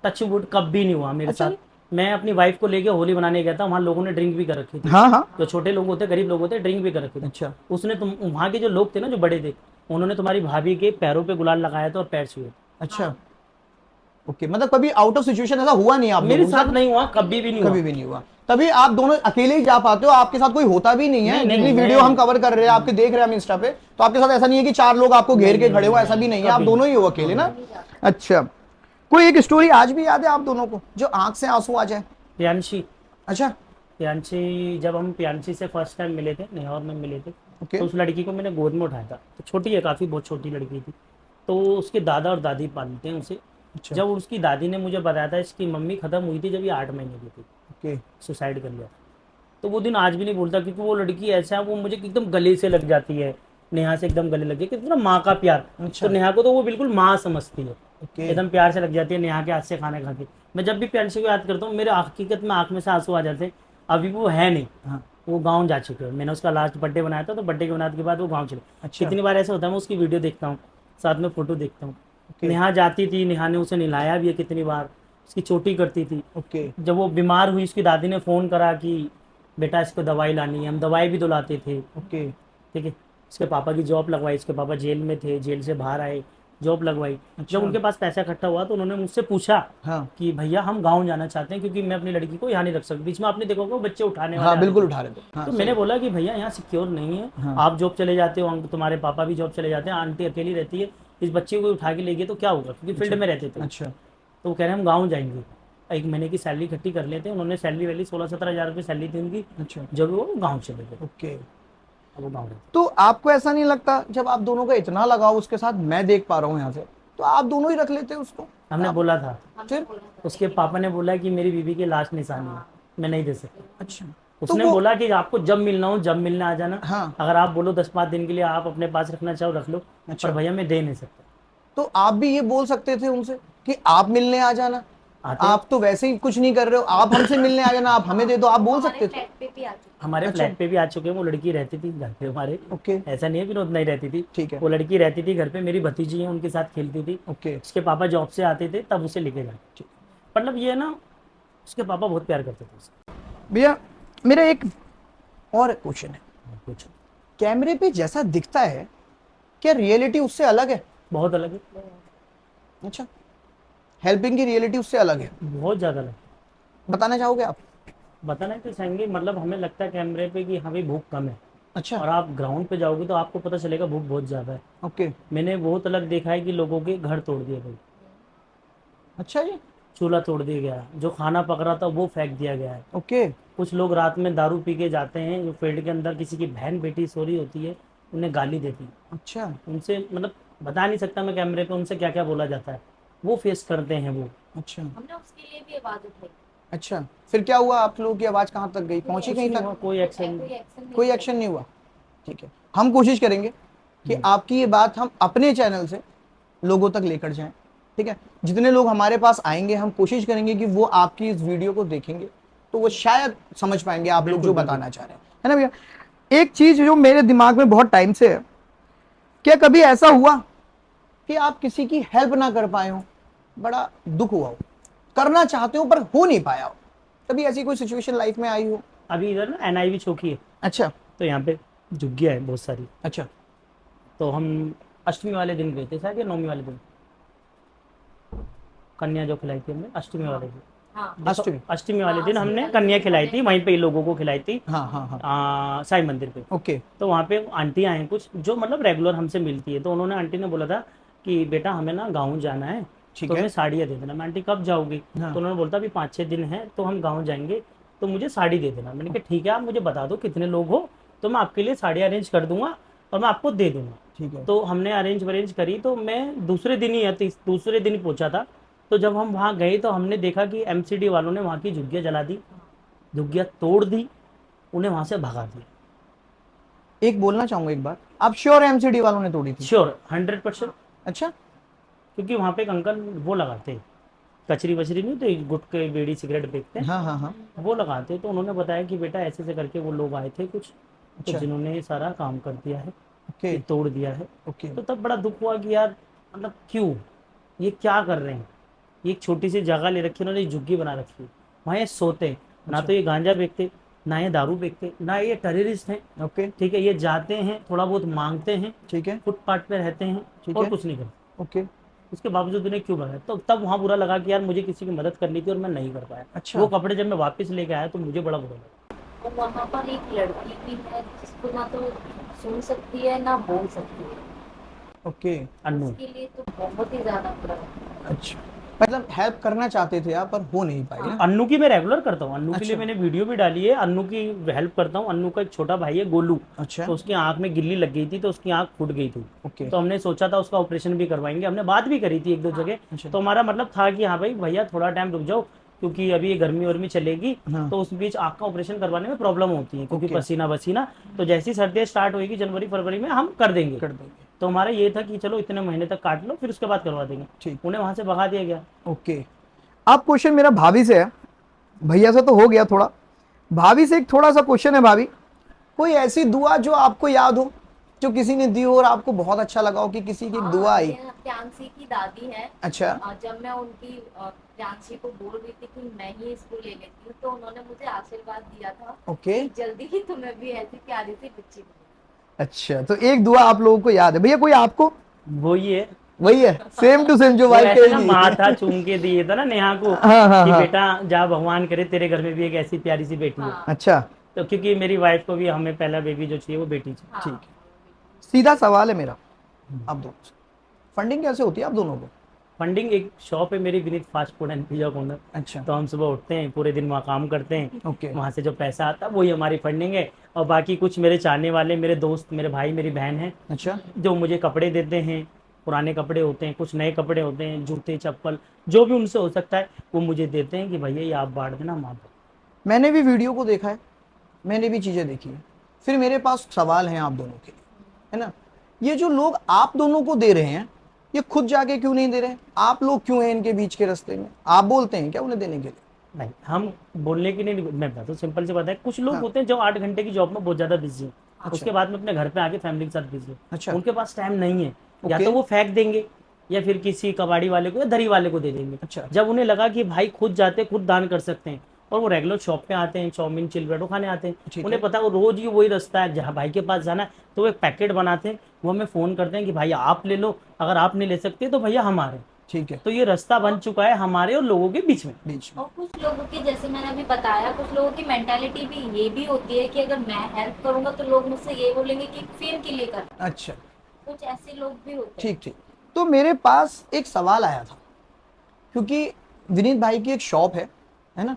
टच वुड कभी नहीं हुआ मेरे अच्छा साथ। जी। मैं अपनी वाइफ को लेके होली मनाने गया था, वहाँ लोगों ने ड्रिंक भी कर रखी थी। हाँ हाँ। जो छोटे लोग होते, गरीब लोग होते, ड्रिंक भी कर रखी थी। अच्छा। उसने तुम वहाँ के जो लोग थे ना, जो बड़े थे, उन्होंने तुम्हारी भाभी के पैरों पे गुलाल लगाया था और पैर छुए। अच्छा। ओके, मतलब कभी आउट ऑफ सिचुएशन ऐसा हुआ नहीं आप मेरे लोगों के साथ साथ? नहीं हुआ, कभी भी नहीं हुआ। कभी भी नहीं हुआ। तभी आप दोनों अकेले ही जा पाते हो, आपके साथ कोई होता भी नहीं है, नहीं नहीं, जितनी वीडियो हम कवर कर रहे हैं, आपके देख रहे हैं हम इंस्टा पे, तो आपके साथ ऐसा नहीं है कि 4 लोग आपको घेर के खड़े हो, ऐसा भी नहीं है, आप कभी दोनों ही हो नहीं, अकेले ना। अच्छा, कोई एक स्टोरी आज भी याद है आप दोनों को जो आंख से आंसू आ जाए? प्रियांशी। अच्छा। प्रियांशी, जब हम प्रियांशी से फर्स्ट टाइम मिले थे, नेहौर में मिले थे, ओके। तो उस लड़की को मैंने गोद में उठाया था। तो छोटी है काफ़ी, बहुत छोटी लड़की थी। तो उसके दादा और दादी पालते हैं उसे। अच्छा। जब उसकी दादी ने मुझे बताया था इसकी मम्मी ख़त्म हुई थी जब ये 8 महीने की थी, ओके। सुसाइड कर लिया। तो वो दिन आज भी नहीं भूलता, क्योंकि वो लड़की ऐसा है, वो मुझे एकदम गले से लग जाती है, नेहा से एकदम गले लग गई, कितना माँ का प्यार। अच्छा। तो नेहा को तो वो बिल्कुल माँ समझती है, ओके। एकदम प्यार से लग जाती है नेहा के हाथ से खाना खा के। मैं जब भी प्रियांशी को याद करता हूँ, मेरे हकीकत में आँख में से आंसू आ जाते हैं। अभी वो है नहीं, हाँ। वो गाँव जा चुके हैं। मैंने उसका लास्ट बर्थडे बनाया था, तो बर्थडे के बनाने के बाद वो गाँव चले। अच्छा। कितनी बार ऐसा होता है, मैं उसकी वीडियो देखता हूँ, साथ में फ़ोटो देखता हूँ। ओके। नेहा जाती थी, नेहा ने उसे नहलाया भी है कितनी बार, उसकी चोटी करती थी। ओके। जब वो बीमार हुई, उसकी दादी ने फ़ोन करा कि बेटा इसको दवाई लानी है, हम दवाई भी दिलाते थे। ओके। ठीक है, इसके पापा की जॉब लगवाई, इसके पापा जेल में थे, जेल से बाहर आए, जॉब लगवाई। अच्छा। जब उनके पास पैसा इकट्ठा हुआ तो उन्होंने मुझसे पूछा हाँ। कि भैया हम गाँव जाना चाहते हैं, क्योंकि मैं अपनी लड़की को यहाँ नहीं रख सकती। बीच में आपने देखा होगा वो बच्चे उठाने वाले हाँ, आते बिल्कुल थे। उठा रहे थे। हाँ, तो सही। मैंने बोला कि भैया यहाँ सिक्योर नहीं है, हाँ। आप जॉब चले जाते हो, तुम्हारे पापा भी जॉब चले जाते हैं, आंटी अकेली रहती है, इस बच्चे को उठा के ले गए तो क्या होगा, क्योंकि फील्ड में रहते थे। अच्छा। तो वो कह रहे हैं हम गाँव जाएंगे, 1 महीने की सैलरी इकट्ठी कर लेते हैं। उन्होंने सैलरी वैली 16-17 हज़ार रुपये सैलरी थी उनकी, अच्छा। जब वो गाँव चले गए। ओके, अब वो गाँव रहते। तो आपको ऐसा नहीं लगता जब आप दोनों का इतना लगाव उसके साथ मैं देख पा रहा हूँ यहाँ से, तो आप दोनों ही रख लेते उसको? हमने आप बोला था, फिर? उसके पापा ने बोला कि मेरी बीवी की लास्ट निशानी है, मैं नहीं दे सकता। अच्छा, तो उसने वो। बोला कि आपको जब मिलना हो जब मिलने आ जाना, हाँ। अगर आप बोलो 10-5 दिन के लिए आप अपने पास रखना चाहो रख लो, अच्छा, पर भैया मैं दे नहीं सकता। तो आप भी ये बोल सकते थे उनसे कि आप मिलने आ जाना, आते, आप तो वैसे ही कुछ नहीं कर रहे हो, आप हमसे मिलने आ जाना, आप हमें दे दो, आप बोल सकते थे। फ्लैट पे भी आ चुके हमारे अच्छा। फ्लैट पे भी आ चुके हैं। वो लड़की रहती थी घर पे हमारे, ओके। ऐसा नहीं है विनोद नहीं रहती थी, ठीक है। वो लड़की रहती थी घर पे, मेरी भतीजी है उनके साथ खेलती थी। ओके। उसके पापा जॉब से आते थे तब उसे लेके जाते। मतलब ये है ना, उसके पापा बहुत प्यार करते थे उसे। भैया मेरा एक और क्वेश्चन है, कुछ कैमरे पे जैसा दिखता है क्या रियलिटी उससे अलग है? बहुत अलग है, अच्छा, हेल्पिंग की रियलिटी उससे अलग है, बहुत ज़्यादा अलग। बताना चाहोगे आप? बताना तो चाहेंगे, मतलब हमें लगता है कैमरे पे कि हाँ भाई भूख कम है, अच्छा। और आप ग्राउंड पे जाओगे तो आपको पता चलेगा भूख बहुत ज़्यादा है। ओके। मैंने बहुत अलग देखा है कि लोगों के घर तोड़ दिए गए, अच्छा जी। चूल्हा तोड़ दिया गया, जो खाना पक रहा था वो फेंक दिया गया है। ओके। कुछ लोग रात में दारू पी के जाते हैं, जो फील्ड के अंदर किसी की बहन बेटी सो रही होती है, उन्हें गाली देती है। अच्छा। उनसे मतलब बता नहीं सकता मैं कैमरे पे उनसे क्या क्या बोला जाता है, वो फेस करते हैं वो। अच्छा। हमने उसके लिए भी आवाज उठाई। अच्छा, फिर क्या हुआ? आप लोगों की आवाज कहाँ तक गई? पहुंची कुछ कहीं नहीं तक? हुआ, कोई एक्शन कोई नहीं। एक्शन नहीं कोई लिया। एक्शन नहीं हुआ। ठीक है, हम कोशिश करेंगे कि आपकी ये बात हम अपने चैनल से लोगों तक लेकर जाएं। ठीक है, जितने लोग हमारे पास आएंगे हम कोशिश करेंगे कि वो आपकी इस वीडियो को देखेंगे तो वो शायद समझ पाएंगे आप लोग बिल्कुल, जो बिल्कुल। बताना चाह रहे हैं, है ना भैया? एक चीज जो मेरे दिमाग में बहुत टाइम से है, क्या कभी ऐसा हुआ कि आप किसी की हेल्प ना कर पाए हो, बड़ा दुख हुआ हो, करना चाहते हो पर हो नहीं पाया हो? कभी ऐसी कोई सिचुएशन लाइफ में आई हो? अभी इधर ना एनआईवी चौकी है, अच्छा। तो यहाँ पे झुग्गियाँ है बहुत सारी। अच्छा। तो हम अष्टमी वाले दिन गए थे शायद, या नौमी वाले दिन, कन्या जो खिलाई थी हमने अष्टमी वाले दिन। हाँ देखो, अष्टमी। अष्टमी वाले हाँ, दिन अष्टमी हमने वाले कन्या दिन खिलाई हमने थी, वहीं पे ही लोगों को खिलाई थी, हाँ हाँ हाँ। साई मंदिर पे। ओके। तो वहाँ पे आंटियाँ हैं कुछ जो मतलब रेगुलर हमसे मिलती है, तो उन्होंने, आंटी ने बोला था कि बेटा हमें ना गाँव जाना है, ठीक तो है। हमें साड़ियाँ दे देना। मैं, आंटी कब जाओगी? हाँ। तो उन्होंने बोलता अभी 5-6 दिन है तो हम गाँव जाएंगे, तो मुझे साड़ी दे देना। मैंने कहा ठीक है, आप मुझे बता दो कितने लोग हो, तो मैं आपके लिए साड़ी अरेंज कर दूंगा और मैं आपको दे दूंगा। ठीक है। तो हमने अरेंज वरेंज करी, तो मैं दूसरे दिन ही दूसरे दिन ही पहुंचा था। तो जब हम वहाँ गए तो हमने देखा कि एमसीडी वालों ने वहाँ की झुग्गियाँ जला दी, झुग्गियाँ तोड़ दी, उन्हें वहाँ से भगा दिया। एक बोलना चाहूंगा, एक बार आप श्योर एमसीडी वालों ने तोड़ी थी? श्योर 100%। अच्छा। क्योंकि वहाँ पे एक अंकल वो लगाते हैं, कचरी वचरी नहीं, तो गुटके बीड़ी सिगरेट बेचते हैं, हाँ हाँ हाँ। वो लगाते। तो उन्होंने बताया कि बेटा ऐसे ऐसे करके वो लोग आए थे कुछ, तो अच्छा। जिन्होंने ये सारा काम कर दिया है, ओके। ये तोड़ दिया है। ओके। तो तब बड़ा दुख हुआ कि यार मतलब क्यों, ये क्या कर रहे हैं? ये एक छोटी सी जगह ले रखी है उन्होंने, झुग्गी बना रखी है, वहाँ ये सोते हैं। ना अच्छा। तो ये गांजा बेचते, ना ये दारू बेचते, ना ये टेररिस्ट हैं। ओके। ठीक है, ये जाते हैं थोड़ा बहुत मांगते हैं, ठीक है। फुटपाथ पे रहते हैं ठीक और है। कुछ नहीं करते। ओके। उसके बावजूद उन्हें क्यों भगाया? तो तब वहाँ बुरा लगा कि यार मुझे किसी की मदद करनी थी और मैं नहीं कर पाया। अच्छा। वो कपड़े जब मैं वापस लेके आया तो मुझे बड़ा बुरा लगा। और वहाँ पर एक लड़की भी है जिसको ना तो सुन सकती है ना बोल सकती है। ओके। अन्नू। उसके लिए तो बहुत ही ज्यादा बुरा है। अच्छा, मतलब हेल्प करना चाहते थे आप पर हो नहीं पाई ना? अन्नू की मैं रेगुलर करता हूँ, अन्नू के लिए अच्छा। मैंने वीडियो भी डाली है, अन्नू की हेल्प करता हूँ। अन्नू का एक छोटा भाई है गोलू, अच्छा। तो उसकी आंख में गिल्ली लग गई थी, तो उसकी आंख फूट गई थी। ओके। तो हमने सोचा था उसका ऑपरेशन भी करवाएंगे, हमने बात भी करी थी एक दो जगह। अच्छा। तो हमारा मतलब था कि हाँ भाई भैया थोड़ा टाइम रुक जाओ, क्योंकि अभी ये गर्मी वर्मी चलेगी, हाँ। तो उस बीच आँख का ऑपरेशन करवाने में प्रॉब्लम होती है, क्योंकि ओके। पसीना वसीना। तो जैसी सर्दियाँ स्टार्ट होगी जनवरी फरवरी में हम कर देंगे। कर देंगे। तो हमारा ये था कि चलो इतने महीने तक काट लो, फिर उसके बाद करवा देंगे। ठीक। उन्हें वहाँ से भगा दिया गया। ओके। अब क्वेश्चन मेरा भाभी से है, भैया से तो हो गया थोड़ा, भाभी से एक थोड़ा सा क्वेश्चन है। भाभी, कोई ऐसी दुआ जो आपको याद हो, जो किसी ने दी हो और आपको बहुत अच्छा लगा हो कि किसी की दुआ आई? ये प्यांसी की दादी है। अच्छा। जब मैं उनकी प्यांसी को बोल रही थी कि मैं ही इसको ले लेती हूँ, तो उन्होंने मुझे आशीर्वाद दिया था ओके। कि जल्दी ही तुम्हें भी ऐसी प्यारी सी बच्ची मिलेगी। अच्छा, तो एक दुआ आप लोगों को याद है भैया, कोई आपको? वो ये वही है, सेम टू सेम जो वो वाइफ ऐसे ना कहेगी। माथा चूम के दिए था ना नेहा को, हाँ हाँ कि हाँ। बेटा जा भगवान करे तेरे घर में भी एक ऐसी प्यारी सी बेटी हो। हाँ अच्छा। तो क्योंकि मेरी वाइफ को भी, हमें पहला बेबी जो चाहिए वो बेटी चाहिए। हाँ। ठीक है, सीधा सवाल है मेरा आप दोनों से, फंडिंग कैसे होती है आप दोनों को? फंडिंग, एक शॉप है मेरी Vineet fast food and pizza corner. अच्छा। तो हम सुबह उठते हैं, पूरे दिन वहाँ काम करते हैं, ओके। वहाँ से जो पैसा आता है वही हमारी फंडिंग है। और बाकी कुछ मेरे चाहने वाले, मेरे दोस्त, मेरे भाई, मेरी बहन है, अच्छा। जो मुझे कपड़े देते हैं, पुराने कपड़े होते हैं, कुछ नए कपड़े होते हैं, जूते चप्पल, जो भी उनसे हो सकता है वो मुझे देते हैं कि भैया ये आप बांट देना, हम आप। मैंने भी वीडियो को देखा है, मैंने भी चीजें देखी है। फिर मेरे पास सवाल है आप दोनों के लिए, है ना? ये जो लोग आप दोनों को दे रहे हैं, ये खुद जाके क्यों नहीं दे रहे? आप लोग क्यों हैं इनके बीच के रास्ते में? आप बोलते हैं क्या उन्हें देने के लिए? नहीं, हम बोलने की नहीं, मैं बता तो सिंपल सी बात है, कुछ लोग हाँ। होते हैं जो 8 घंटे की जॉब में बहुत ज्यादा बिजी है, अच्छा। उसके बाद में अपने घर पे आके फैमिली के साथ बिजी है, अच्छा। उनके पास टाइम नहीं है। या ओके। तो वो फेंक देंगे, या फिर किसी कबाड़ी वाले को या दरी वाले को दे देंगे। अच्छा। जब उन्हें लगा कि भाई खुद जाते, खुद दान कर सकते हैं, और वो रेगुलर शॉप पे आते हैं, चाउमीन चिलब्रेडो खाने आते हैं, ठीक उन्हें है। पता है वो रोज ही वही रास्ता है जहाँ भाई के पास जाना है, तो वो एक पैकेट बनाते हैं, वो हमें फ़ोन करते हैं कि भाई आप ले लो, अगर आप नहीं ले सकते तो भैया हम आ रहे हैं। ठीक है। तो ये रास्ता बन चुका है हमारे और लोगों के बीच में। बीच में। और कुछ लोगों की, जैसे मैंने अभी बताया, कुछ लोगों की मेंटालिटी भी ये भी होती है कि अगर मैं हेल्प करूंगा तो लोग मुझसे ये बोलेंगे कि फेम के लिए कर। अच्छा। कुछ ऐसे लोग भी होते हैं। ठीक ठीक। तो मेरे पास एक सवाल आया था, क्योंकि विनीत भाई की एक शॉप है ना?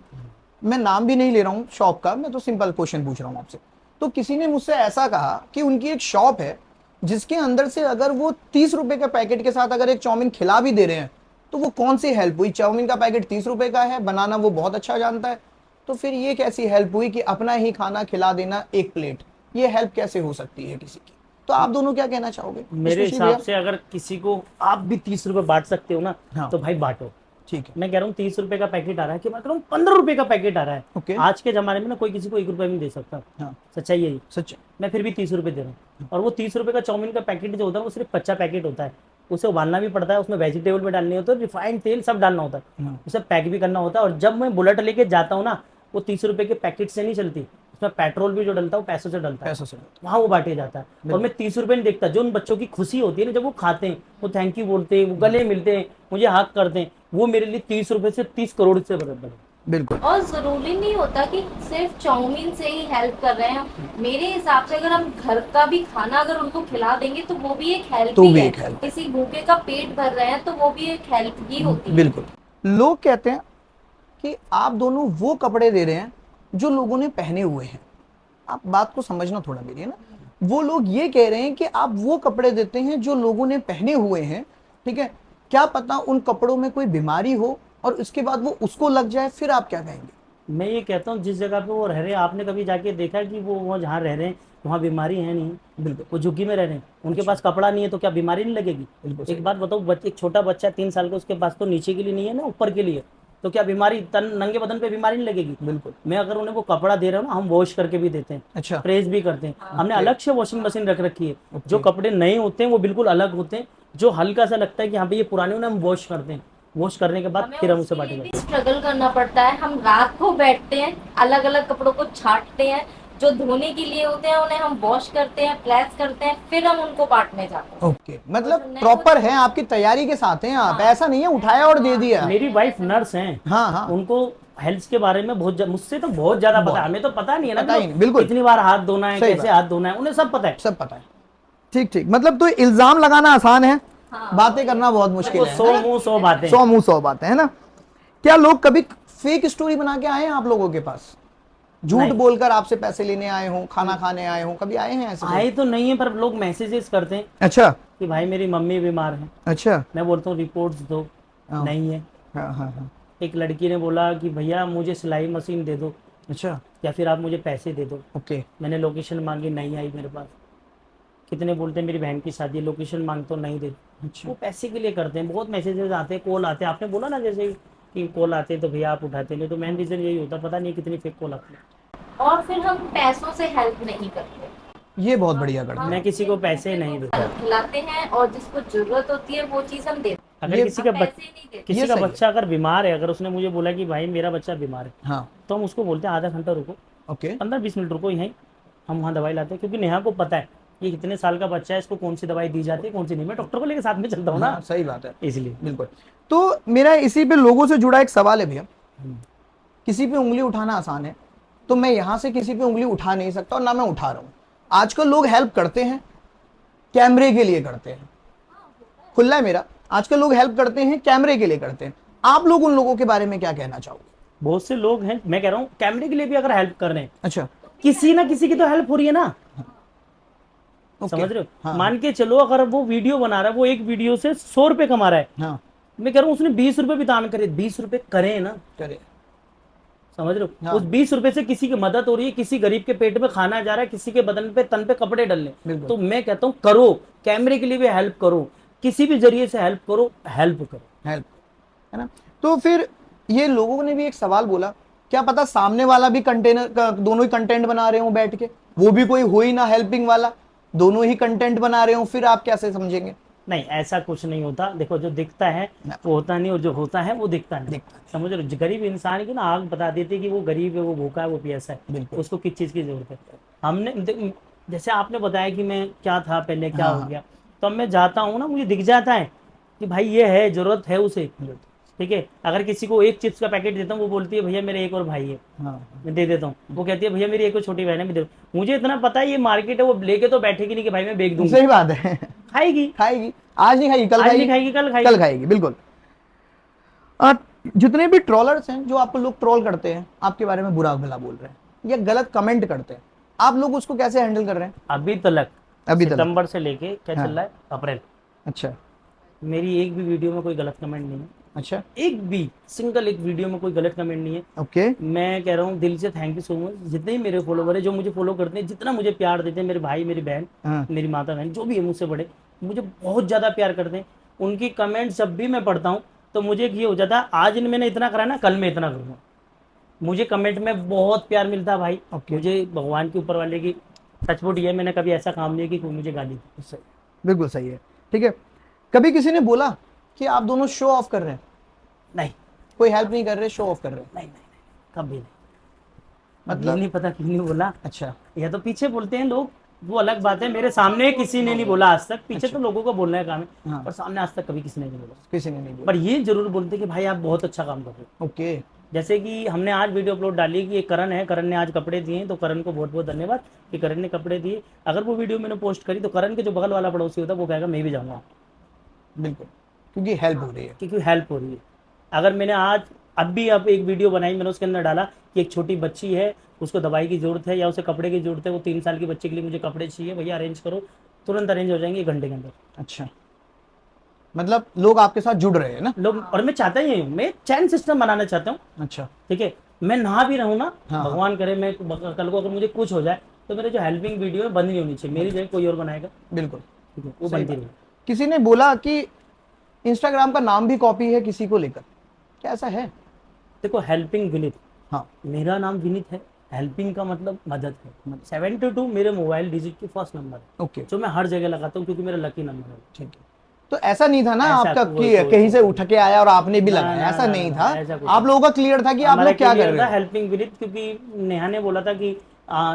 मैं नाम भी नहीं ले रहा हूँ शॉप का, मैं तो सिंपल क्वेश्चन पूछ रहा हूँ आपसे। तो किसी ने मुझसे ऐसा कहा कि उनकी एक शॉप है जिसके अंदर से अगर वो 30 रुपए के पैकेट के साथ अगर एक चाउमीन खिला भी दे रहे हैं तो वो कौन सी हेल्प हुई? चाउमीन का पैकेट 30 रुपए का है, बनाना वो बहुत अच्छा जानता है, तो फिर ये कैसी हेल्प हुई कि अपना ही खाना खिला देना एक प्लेट? ये हेल्प कैसे हो सकती है किसी की? तो आप दोनों क्या कहना चाहोगे, मेरे स्पेशली हिसाब भैया? से अगर किसी को आप भी 30 रुपए बांट सकते हो ना, हाँ। तो भाई बांटो। ठीक है। मैं कह रहा हूँ 30 रुपए का पैकेट आ रहा है कि मैं कह रहा हूँ 15 रुपए का पैकेट आ रहा है। ओके। आज के जमाने में ना कोई किसी को 1 रुपए भी नहीं दे सकता। हाँ, सच्चाई यही। सच है। मैं फिर भी 30 रुपए दे रहा हूँ, और वो 30 रुपए का चाउमीन का पैकेट जो होता है वो सिर्फ कच्चा पैकेट होता है। उसे उबालना भी पड़ता है, उसमें वेजिटेबल भी डालनी होती है, रिफाइंड तेल सब डालना होता है, हाँ। उसे पैक भी करना होता है। और जब मैं बुलेट लेके जाता हूँ ना, वो 30 रुपए के पैकेट से नहीं चलती, उसमें पेट्रोल भी जो डलता है वो पैसों से डलता है, पैसों से। वहाँ वो बांटे जाता है। और मैं 30 रुपए नहीं देखता, जो उन बच्चों की खुशी होती है ना, जब वो खाते हैं, वो थैंक यू बोलते हैं, वो गले मिलते हैं, मुझे हाथ करते हैं, वो मेरे लिए 30 रुपए से 30 करोड़ से बराबर है। बिल्कुल। और जरूरी नहीं होता कि सिर्फ चाउमीन से ही हेल्प कर रहे हैं हम। मेरे हिसाब से अगर हम घर का भी खाना अगर उनको खिला देंगे तो वो भी एक हेल्प तो ही भी है। एक help है। किसी भूखे का पेट भर रहे हैं तो वो भी एक हेल्प ही होती है। बिल्कुल। लोग कहते हैं कि आप दोनों वो कपड़े दे रहे हैं जो लोगों ने पहने हुए हैं। आप बात को समझना थोड़ा मेरी, है ना? वो लोग ये कह रहे हैं कि आप वो कपड़े देते हैं जो लोगों ने पहने हुए हैं, ठीक है? क्या पता उन कपड़ों में कोई बीमारी हो और उसके बाद वो उसको लग जाए, फिर आप क्या कहेंगे? मैं ये कहता हूँ जिस जगह पे वो रह रहे हैं, आपने कभी जाके देखा कि वो जहाँ रह रहे हैं वहाँ बीमारी है नहीं? बिल्कुल। वो झुग्गी में रह रहे हैं, उनके पास कपड़ा नहीं है, तो क्या बीमारी नहीं लगेगी? बिल्कुल सही एक बात बताओ, एक छोटा बच्चा 3 साल का, उसके पास तो नीचे के लिए नहीं है ना, ऊपर के लिए, तो क्या बीमारी नंगे बदन पे बीमारी नहीं लगेगी? बिल्कुल। मैं अगर उन्हें वो कपड़ा दे रहा हूँ ना, हम वॉश करके भी देते हैं, अच्छा। प्रेस भी करते हैं, हमने ओके। अलग से वॉशिंग मशीन रख रखी है। ओके। जो कपड़े नए होते हैं वो बिल्कुल अलग होते हैं, जो हल्का सा लगता है कि हाँ भाई ये पुराने, उन्हें हम वॉश करते हैं, वॉश करने के बाद हमें फिर हम उसे उसके बांटे लिए जाते भी हैं। स्ट्रगल करना पड़ता है। हम रात को बैठते हैं, अलग अलग कपड़ों को छांटते हैं, जो धोने के लिए होते हैं उन्हें हम वॉश करते हैं, प्रेस करते हैं, फिर हम उनको बांटने जाते हैं। ओके, मतलब और जो नए प्रॉपर होते है, आपकी तैयारी के साथ हैं आप, हाँ। ऐसा नहीं है उठाया और दे दिया। मेरी वाइफ नर्स हैं, हाँ हाँ। उनको हेल्थ के बारे में मुझसे तो बहुत ज्यादा पता है। हमें तो पता नहीं है ना पता कि ही नहीं, बिल्कुल। कितनी बार हाथ धोना है, सही कैसे बात। हाथ धोना है, उन्हें सब पता है। सब पता है। ठीक ठीक, मतलब तो इल्जाम लगाना आसान है, हाँ, बातें करना बहुत मुश्किल वो है। 100 मुंह 100 बातें। 100 मुंह 100 बातें, है ना? क्या लोग कभी फेक स्टोरी बना के आए हैं आप लोगों के पास? झूठ नहीं। बोलकर आपसे पैसे लेने आए हो, खाना खाने आए हो, कभी आए हैं ऐसे लोग? आए तो नहीं है, पर लोग मैसेजेस करते हैं अच्छा। कि भाई मेरी मम्मी बीमार है। अच्छा। मैं बोलता हूँ रिपोर्ट्स दो, हाँ। नहीं है। हाँ हाँ हाँ। एक लड़की ने बोला कि भैया मुझे सिलाई मशीन दे दो, अच्छा। या फिर आप मुझे पैसे दे दो। ओके। मैंने लोकेशन मांगी, नहीं आई मेरे पास। कितने बोलते हैं मेरी बहन की शादी है, लोकेशन मांगता हूँ, नहीं दे। अच्छा। वो पैसे के लिए करते हैं। बहुत मैसेजेस आते हैं, कॉल आते हैं। आपने बोला ना जैसे कि कॉल आते हैं तो भैया आप उठाते नहीं, तो मेन रीज़न यही होता है, पता नहीं कितनी फेक कॉल आती है। और फिर हम पैसों से हेल्प नहीं करते। ये बहुत बढ़िया करते हैं। मैं किसी को पैसे नहीं देता। खिलाते हैं और जिसको जरूरत होती है वो चीज हम देते अगर ये- किसी हैं। का हम पैसे नहीं देते। किसी ये का सही है। बच्चा अगर बीमार है, अगर उसने मुझे बोला कि भाई मेरा बच्चा बीमार है, हाँ। तो हम उसको बोलते हैं आधा घंटा रुको, ओके। 15-20 मिनट रुको यहीं, हम वहाँ दवाई लाते हैं। क्योंकि नेहा को पता है ये कितने साल का बच्चा है, इसको कौन सी दवाई दी जाती है, कौन सी नहीं। मैं डॉक्टर को लेकर साथ में चलता हूँ हाँ, ना, सही बात है। इसलिए। बिल्कुल। तो मेरा इसी पे लोगों से जुड़ा एक सवाल है भैया, किसी पे उंगली उठाना आसान है, तो मैं यहां से किसी पे उंगली उठा नहीं सकता और ना मैं उठा रहा हूं। आजकल लोग हेल्प करते हैं, कैमरे के लिए करते हैं, खुला है मेरा। आजकल लोग हेल्प करते हैं, कैमरे के लिए करते हैं। आप लोग उन लोगों के बारे में क्या कहना चाहोगे? बहुत से लोग हैं, मैं कह रहा हूँ कैमरे के लिए भी अगर हेल्प कर रहे हैं, अच्छा। किसी ना किसी की तो हेल्प हो रही है ना। ओके। समझ रहे हो? हाँ। मान के चलो अगर वो वीडियो बना रहा है, वो एक वीडियो से 100 रुपए कमा रहा है, हाँ। मैं कह रहा हूँ उसने 20 रुपए भी दान करे, 20 रुपए करें ना। करे। समझ रहे हो? हाँ। उस 20 रुपए से किसी की मदद हो रही है, किसी गरीब के पेट में खाना जा रहा है, किसी के बदन पे तन पे कपड़े डलने। बिल्कुल। तो मैं कहता हूँ करो, कैमरे के लिए भी हेल्प करो, किसी भी जरिए से हेल्प करो, हेल्प करो। हेल्प, है ना? तो फिर ये लोगों ने भी एक सवाल बोला, क्या पता सामने वाला भी कंटेनर का दोनों ही कंटेंट बना रहे हो बैठ के, वो भी कोई हो ही ना हेल्पिंग वाला, दोनों ही कंटेंट बना रहे हो, फिर आप कैसे समझेंगे? नहीं, ऐसा कुछ नहीं होता। देखो जो दिखता है वो होता नहीं, और जो होता है वो दिखता नहीं। दिखता समझ रहे हो? गरीब इंसान की ना आग बता देती है कि वो गरीब है, वो भूखा है, वो प्यासा है, बिल्कुल। उसको किस चीज़ की जरूरत है। हमने जैसे आपने बताया कि मैं क्या था पहले, क्या हाँ, हो गया, तो अब मैं जाता हूँ ना, मुझे दिख जाता है कि भाई ये है, जरूरत है उसे। ठीक है, अगर किसी को एक चिप्स का पैकेट देता हूँ, वो बोलती है भैया मेरे एक और भाई है, हाँ। मैं दे देता हूँ। वो कहती है भैया मेरी एक और छोटी बहन है, मैं दे दूँ। मुझे इतना पता है ये मार्केट है, वो लेके तो बैठेगी नहीं कि भाई मैं बेच दूंगी। सही बात है। खाएगी, खाएगी, आज नहीं खाएगी कल आज खाएगी, नहीं खाएगी कल खाएगी। कल खाएगी, बिल्कुल। जितने भी ट्रोलर्स हैं, जो आपको लोग ट्रोल करते हैं, आपके बारे में बुरा भला बोल रहे हैं या गलत कमेंट करते हैं, आप लोग उसको कैसे हैंडल कर रहे हैं? अभी तक अभी तक सितंबर से लेके क्या हाँ। चल रहा है, अप्रैल, अच्छा। मेरी एक भी वीडियो में कोई गलत कमेंट नहीं है, अच्छा, एक भी सिंगल एक वीडियो में कोई गलत कमेंट नहीं है। ओके, मैं कह रहा हूँ दिल से थैंक यू सो मच, जितने ही मेरे फॉलोवर है जो मुझे फॉलो करते हैं, जितना मुझे प्यार देते हैं, मेरे भाई मेरी बहन, हाँ, मेरी माता बहन, जो भी है मुझसे बड़े, मुझे बहुत ज़्यादा प्यार करते हैं। उनकी कमेंट जब भी मैं पढ़ता हूँ तो मुझे एक ये हो जाता है, आज इन मैंने इतना करा ना, कल मैं इतना करूँगा। मुझे कमेंट में बहुत प्यार मिलता है भाई। ओके, मुझे भगवान के ऊपर वाले की सचमुच ये, मैंने कभी ऐसा काम नहीं किया कि कोई मुझे गाली दे। सही, बिल्कुल सही है, ठीक है। कभी किसी ने बोला कि आप दोनों शो ऑफ कर रहे हैं, नहीं कोई हेल्प नहीं कर रहे, शो ऑफ कर रहे हैं, नहीं नहीं, कभी नहीं। ये मतलब? नहीं पता क्यों नहीं बोला, अच्छा, या तो पीछे बोलते हैं लोग, वो अलग बात है। मेरे सामने किसी ने नहीं बोला आज तक, पीछे अच्छा, तो लोगों को बोलने का काम है, हाँ, पर सामने आज तक कभी किसी ने नहीं बोला। किसी ने नहीं बोला, पर ये जरूर बोलते कि भाई आप बहुत अच्छा काम कर रहे हो। ओके, जैसे कि हमने आज वीडियो अपलोड डाली कि एक करण है, करण ने आज कपड़े दिए, तो करण को बहुत बहुत धन्यवाद कि करण ने कपड़े दिए। अगर वो वीडियो मैंने पोस्ट करी तो करण के जो बगल वाला पड़ोसी होता वो कहेगा मैं भी जाऊँगा, बिल्कुल, क्योंकि हेल्प हो रही है, क्योंकि हेल्प हो रही है। अगर मैंने आज अब एक वीडियो बनाई, मैंने उसके अंदर डाला कि एक छोटी बच्ची है, उसको दवाई की ज़रूरत है या उसे कपड़े की ज़रूरत है, वो 3 साल की बच्चे के लिए मुझे कपड़े चाहिए, भैया अरेंज करो, तुरंत अरेंज हो जाएंगे 1 घंटे के अंदर। अच्छा, मतलब लोग आपके साथ जुड़ रहे हैं ना, लोग, और मैं चाहता ही हूँ, मैं चैन सिस्टम बनाना चाहता हूँ। अच्छा, ठीक है, मैं नहा भी रहूँ ना, हाँ, हाँ, भगवान करे मैं कल को अगर मुझे कुछ हो जाए तो मेरे जो हेल्पिंग वीडियो है बंद नहीं होनी चाहिए, मेरी जगह कोई और बनाएगा, बिल्कुल, ठीक है, वो सही बनती बात। रहे। किसी ने बोला कि इंस्टाग्राम का नाम भी कॉपी है किसी को लेकर, क्या ऐसा है? देखो हेल्पिंग विनीत, हाँ, मेरा नाम विनीत है, हेल्पिंग का मतलब मदद है। 72 मेरे मोबाइल डिजिट की फर्स्ट नंबर है, ओके, जो मैं हर जगह लगाता हूँ क्योंकि मेरा लकी नंबर है। ठीक है। तो ऐसा नहीं था ना ऐसा आपका कोई कि कोई कहीं कोई से कोई उठ के आया और आपने भी ना लगाया, ना ऐसा ना नहीं ना था। ना, ऐसा कुछ आप नहीं। लोगों का क्लियर था कि आप हमारा लोग क्या कर क्लियर रहे था हो। हेल्पिंग विनीत, क्योंकि नेहा ने बोला था कि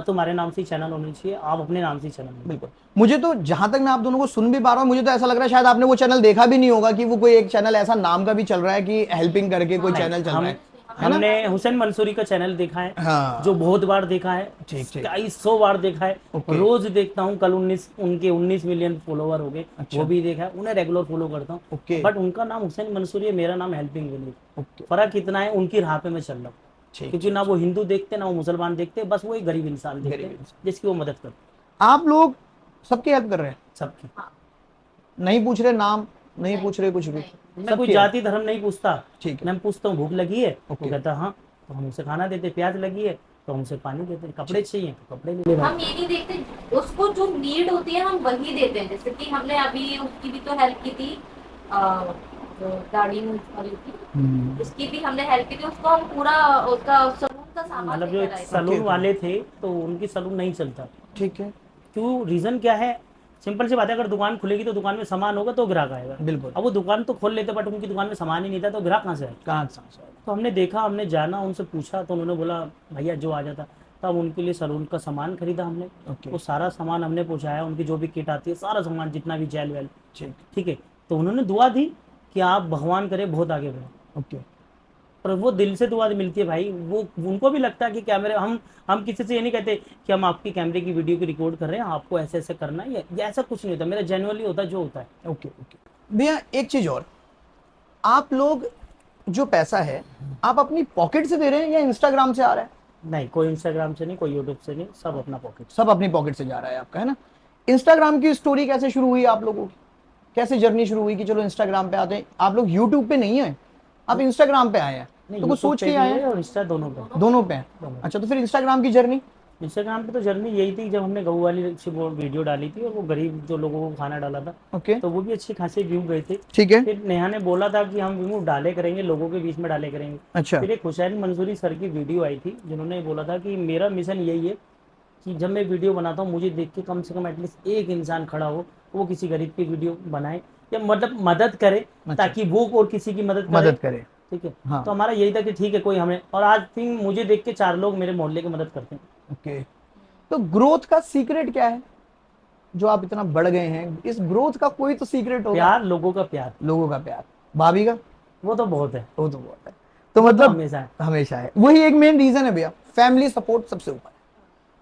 तुम्हारे नाम से ही चैनल होना चाहिए, आप अपने नाम से ही चैनल। बिल्कुल, मुझे तो जहां तक मैं आप दोनों को सुन भी पा रहा हूँ, मुझे तो ऐसा लग रहा है शायद आपने वो चैनल देखा भी नहीं होगा कि वो कोई एक चैनल ऐसा नाम का भी चल रहा है कि हेल्पिंग करके कोई नहीं, चैनल चल रहा हम है ना? हमने हुसैन मंसूरी का चैनल देखा है, जो हाँ, बहुत बार देखा है, ठीक ठीक, कई 100 बार देखा है, ओके, रोज देखता हूँ। कल 19 मिलियन फॉलोवर हो गए, अच्छा, वो भी देखा है, उन्हें रेगुलर फॉलो करता हूँ। ओके, बट उनका नाम हुसैन मंसूरी है, मेरा नाम हेल्पिंग विनीत। ओके, फर्क इतना है, उनकी राह पे मैं चल रहा हूँ, ठीक क्योंकि ठीक ना वो ठीक, हिंदू देखते ना वो मुसलमान देखते, बस वो एक गरीब इंसान देखते गरीब हैं इंसान। जिसकी वो मदद करते आप लोग सबकी हेल्प कर रहे हैं, सबकी। नहीं पूछ रहे नाम, नहीं नहीं, पूछ रहे कुछ भी, नहीं। मैं कोई सबकी हेल्प, जाति धर्म नहीं पूछता, ठीक है, मैं पूछता हूँ भूख लगी है, वो ओके, कहता हाँ, तो हम उसे खाना देते, प्याज लगी है तो हम उसे पानी देते, कपड़े ठीक, चाहिए तो कपड़े ले ले भाई। हम ये नहीं देखते, उसको जो नीड होती है हम वही देते हैं। जैसे कि हमने अभी उसकी भी तो हेल्प की थी, जो गाड़ी में वाली थी, उसकी भी हमने हेल्प की थी, उसको हम पूरा उसका सलून का सामान मतलब जो एक लेकर आए थे। ओके, सलून ओके, वाले थे तो उनकी सलून नहीं चलता, ठीक है, क्यों, रीज़न क्या है, सिंपल सी बात है, अगर दुकान खुलेगी तो दुकान में सामान होगा तो ग्राहक आएगा। बिल्कुल, अब वो दुकान तो खोल लेते बट उनकी दुकान में सामान ही नहीं था, तो ग्राहक कहाँ से आएगा। कहाँ से? तो हमने देखा, हमने जाना, उनसे पूछा तो उन्होंने बोला भैया जो आ जाता, तब उनके लिए सलून का सामान खरीदा हमने। ओके, वो सारा सामान हमने पहुँचाया, उनकी जो भी किट आती है सारा सामान, जितना भी जेल वेल, ठीक, ठीक है। तो उन्होंने दुआ दी कि आप भगवान करे बहुत आगे बढ़ो, ओके, पर वो दिल से दुआ मिलती है भाई। वो उनको भी लगता है कि कैमरे, हम किसी से ये नहीं कहते कि हम आपकी कैमरे की वीडियो की रिकॉर्ड कर रहे हैं, आपको ऐसे ऐसे करना है, ये ऐसा कुछ नहीं होता, मेरा जेन्युइनली होता है जो होता है। Okay, okay. भैया एक चीज और, आप लोग जो पैसा है आप अपनी पॉकेट से दे रहे हैं या इंस्टाग्राम से आ रहा है? नहीं, कोई इंस्टाग्राम से नहीं, कोई यूट्यूब से नहीं, सब अपना पॉकेट। सब अपनी पॉकेट से जा रहा है आपका, है ना? इंस्टाग्राम की स्टोरी कैसे शुरू हुई आप लोगों की? कैसे जर्नी शुरू हुई कि चलो इंस्टाग्राम पे आते हैं? आप लोग यूट्यूब पे नहीं है, आप इंस्टाग्राम पे आए हैं, नहीं, तो कुछ यूट्यूब सोच पे के भी आए है हैं? और इंस्टा दोनों पे। दोनों पे हैं। दोनों। अच्छा, तो फिर इंस्टाग्राम की जर्नी? इंस्टाग्राम पे तो जर्नी यही थी, जब हमने गऊ वाली से वो वीडियो डाली थी और वो गरीब जो लोगों को खाना डाला था, ओके, तो वो भी अच्छी खासी व्यू गए थे। ठीक है, फिर नेहा ने बोला था कि हम व्यू डाले करेंगे, लोगों के बीच में डाले करेंगे। अच्छा, फिर एक हुसैन मंसूरी सर की वीडियो आई थी, जिन्होंने बोला था कि मेरा मिशन यही है कि जब मैं वीडियो बनाता हूँ मुझे देख के कम से कम एटलीस्ट एक इंसान खड़ा हो, वो किसी गरीब की वीडियो बनाए या मतलब मदद करे, अच्छा, ताकि वो और किसी की मदद करे। मदद करे, ठीक है, हाँ, तो हमारा यही था कि ठीक है कोई हमें, और आज थिंक मुझे देख के 4 लोग मेरे मोहल्ले की मदद करते हैं। ओके। तो ग्रोथ का सीक्रेट क्या है जो आप इतना बढ़ गए हैं? इस ग्रोथ का कोई तो सीक्रेट होगा। प्यार, लोगों का प्यार, लोगों का प्यार, भाभी का? वो तो बहुत है, वो तो बहुत है, तो वो तो मतलब हमेशा है। हमेशा है, वही एक मेन रीजन है भैया, फैमिली सपोर्ट सबसे ऊपर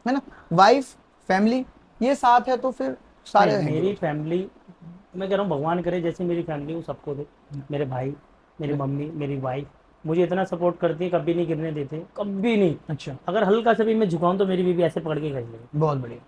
है ना? वाइफ, फैमिली, ये साथ है तो फिर सारे नहीं, हैं मेरी ग्रोथ। फैमिली, मैं कह रहा हूँ भगवान करे जैसे मेरी फैमिली वो सबको दे। मेरे भाई, मेरी मम्मी, मेरी वाइफ मुझे इतना सपोर्ट करती है, कभी नहीं गिरने देते, कभी नहीं। अच्छा, अगर हल्का सा भी मैं झुकाऊं तो मेरी बीवी ऐसे पकड़ के खड़ी है। बहुत बढ़िया।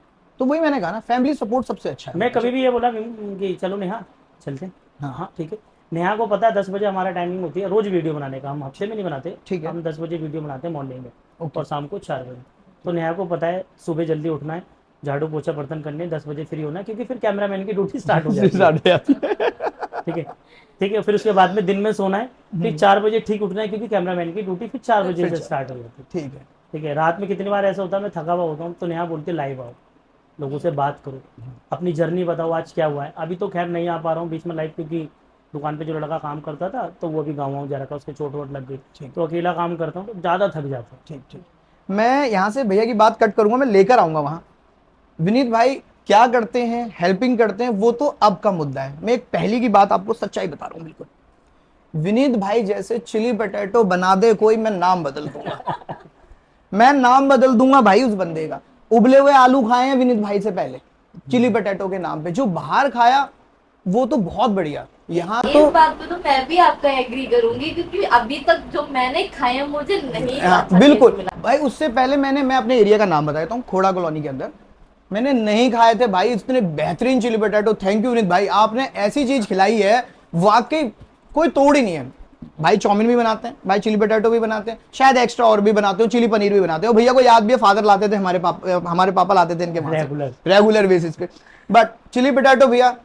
तो वही मैंने कहा ना, फैमिली सपोर्ट सबसे अच्छा है मैं होना कभी चाहिए। भी ये बोला कि चलो नेहा चलते हैं, हाँ ठीक है। नेहा को पता है 10 बजे हमारा टाइमिंग होती है रोज वीडियो बनाने का, हम हफ्ते में नहीं बनाते, ठीक है। हम 10 बजे वीडियो बनाते हैं मॉर्निंग में ओके। और शाम को 4 बजे। तो नेहा को पता है सुबह जल्दी उठना है, झाड़ू पोछा बर्तन करने, 10 बजे फ्री होना है, क्योंकि फिर कैमरामैन की ड्यूटी स्टार्ट हो जाती है। साढ़े आठ। ठीक है, ठीक है। फिर उसके बाद में दिन में सोना है, फिर 4 बजे ठीक उठना है, क्योंकि कैमरामैन की ड्यूटी फिर 4 बजे से स्टार्ट हो जाती है। ठीक है। ठीक है। रात में कितनी बार ऐसा होता है मैं थका हुआ होता हूँ, तो नेहा बोलती है लाइव आओ, लोगों से बात करो, अपनी जर्नी बताओ आज क्या हुआ है। अभी तो खैर नहीं आ पा रहा हूँ बीच में लाइव, क्योंकि दुकान पे जो लड़का काम करता था तो वो भी गाँव जा रहा था, उसके चोट वोट लग गई, ठीक। तो अकेला काम करता हूँ तो ज़्यादा थक जाता हूँ। ठीक ठीक। मैं यहाँ से भैया की बात कट करूंगा, मैं लेकर आऊंगा वहां। विनीत भाई क्या करते हैं, हेल्पिंग करते हैं, वो तो अब का मुद्दा है। मैं एक पहली की बात आपको सच्चाई बता रहा हूँ बिल्कुल। विनीत भाई जैसे चिली पटेटो बना दे कोई, मैं नाम बदल दूंगा। मैं नाम बदल दूंगा भाई उस बंदे का। उबले हुए आलू खाए हैं विनीत भाई से पहले, चिली पटेटो के नाम पे। जो बाहर खाया वो तो बहुत बढ़िया। यहाँ इस तो बात पे तो मैं भी आपका एग्री करूंगी, क्योंकि अभी तक जो मैंने खाए हैं मुझे नहीं हाँ, अच्छा बिल्कुल टेस्ट मिला। भाई। उससे पहले मैं अपने एरिया का नाम बताता हूँ, खोड़ा कॉलोनी के अंदर मैंने नहीं खाए थे भाई इतने बेहतरीन chili potato. Thank you Vineet भाई, आपने ऐसी चीज खिलाई है वाकई कोई तोड़ ही नहीं है। भाई चाउमीन भी बनाते हैं भाई, चिली पटेटो भी बनाते हैं, शायद एक्स्ट्रा और भी बनाते हो, चिली पनीर भी बनाते हो। भैया को याद भी है, फादर लाते थे, हमारे पापा लाते थे इनके वहां से रेगुलर बेसिस पे। बट चिली पटेटो भैया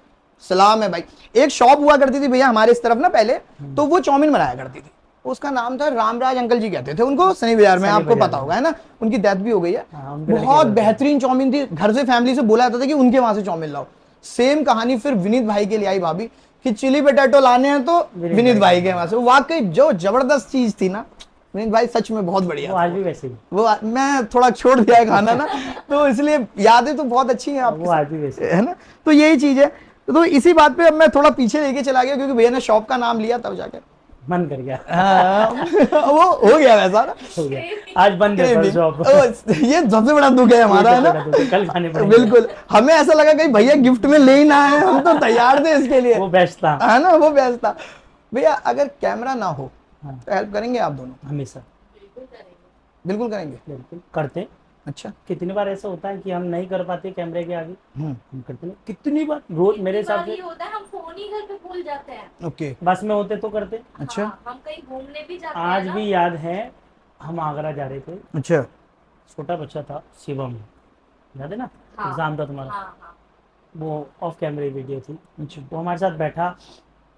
सलाम है भाई। एक शॉप हुआ करती थी भैया हमारे इस तरफ ना पहले, तो वो चाउमीन बनाया करती थी, उसका नाम था रामराज अंकल जी कहते थे उनको, सनी बाजार में, आपको पता होगा है ना, उनकी डेथ भी हो गई है। बहुत बेहतरीन चाउमीन थी, घर से फैमिली से बोला जाता था कि उनके वहां से चाउमीन लाओ। सेम कहानी फिर विनीत भाई के लिए आई भाभी कि चिली पटेटो लाने हैं तो विनीत भाई के वहां से। वाकई जो जबरदस्त चीज थी ना विनीत भाई, सच में बहुत बढ़िया। वो आज भी वैसे ही, वो मैं थोड़ा छोड़ दिया है खाना ना, तो इसलिए यादें तो बहुत अच्छी हैं आपकी, वो आज भी वैसे है ना। तो यही चीज है। तो इसी बात पे अब मैं थोड़ा पीछे लेके चला गया, क्योंकि भैया ने शॉप का नाम लिया तब जाकर मन कर गया। वो हो गया वैसा ना, हो गया, आज बंद है पर शॉप। ये सबसे बड़ा दुख है हमारा, है ना। कल खाने पड़ेंगे। बिल्कुल, हमें ऐसा लगा कहीं भैया गिफ्ट में ले ही ना आए, हम तो तैयार थे इसके लिए। वो बेस्ट था, है ना, वो बेस्ट था। भैया अगर कैमरा ना हो हाँ। तो हेल्प करेंगे आप दोनों? हमेशा बिल्कुल करेंगे। बिल्कुल करते हैं। अच्छा। कितनी बार ऐसा होता है कि हम नहीं कर पाते कैमरे के आगे, हम करते नहीं। कितनी बार रोज मेरे हिसाब से होता है हम फोन ही घर पे भूल जाते हैं। ओके। बस में होते तो करते। अच्छा। हाँ, हम कहीं घूमने भी जाते हैं आज ना, भी याद है, हम आगरा जा रहे थे, अच्छा। छोटा बच्चा था शिवम, याद है ना, हाँ। एग्जाम था तुम्हारा, हाँ हाँ वो ऑफ कैमरे वीडियो थी, अच्छा। वो हमारे साथ बैठा,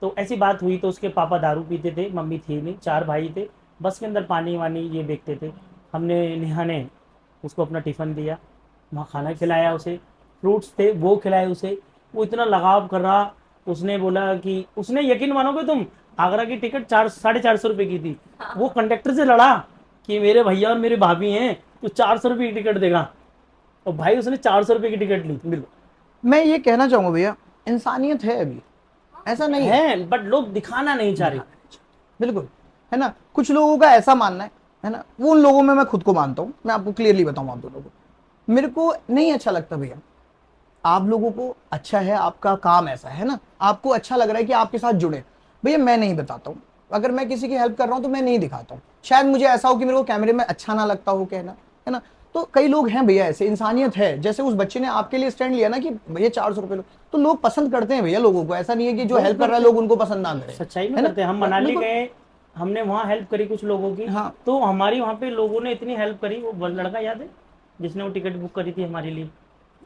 तो ऐसी बात हुई, तो उसके पापा दारू पीते थे, मम्मी थी नहीं, 4 भाई थे, बस के अंदर पानी वानी ये देखते थे। हमने नेहा ने उसको अपना टिफ़िन दिया, वहाँ खाना खिलाया, उसे फ्रूट्स थे वो खिलाए उसे। वो इतना लगाव कर रहा, उसने बोला कि उसने, यकीन मानोगे तुम, आगरा की टिकट 450 रुपये की थी, वो कंडक्टर से लड़ा कि मेरे भैया और मेरे भाभी हैं, तो 400 रुपये की टिकट देगा, और भाई उसने 400 रुपये की टिकट ली। बिल्कुल, मैं ये कहना चाहूंगा भैया, इंसानियत है अभी, ऐसा नहीं है, बट लोग दिखाना नहीं चाह रहे। बिल्कुल, है ना। कुछ लोगों का ऐसा मानना है ना, वो उन लोगों में मैं खुद को मानता हूँ। मैं आपको क्लियरली बताऊँ, आप दोनों को मेरे को नहीं अच्छा लगता भैया। आप लोगों को अच्छा है, आपका काम ऐसा है ना, आपको अच्छा लग रहा है कि आपके साथ जुड़े। भैया मैं नहीं बताता हूँ, अगर मैं किसी की हेल्प कर रहा हूँ तो मैं नहीं दिखाता हूँ। शायद मुझे ऐसा हो कि मेरे को कैमरे में अच्छा ना लगता हो कहना, है ना। तो कई लोग हैं भैया ऐसे, इंसानियत है। जैसे उस बच्चे ने आपके लिए स्टैंड लिया ना कि भैया 400 रुपये लो, तो लोग पसंद करते हैं भैया लोगों को। ऐसा नहीं है कि जो हेल्प कर रहा है लोग उनको पसंद ना करें, सच्चाई में है ना? करते हैं। हम मनाली बिल्कुल। गए, हमने वहाँ हेल्प करी कुछ लोगों की, हाँ। तो हमारी वहाँ पे लोगों ने इतनी हेल्प करी। वो लड़का याद है जिसने वो टिकट बुक करी थी हमारे लिए?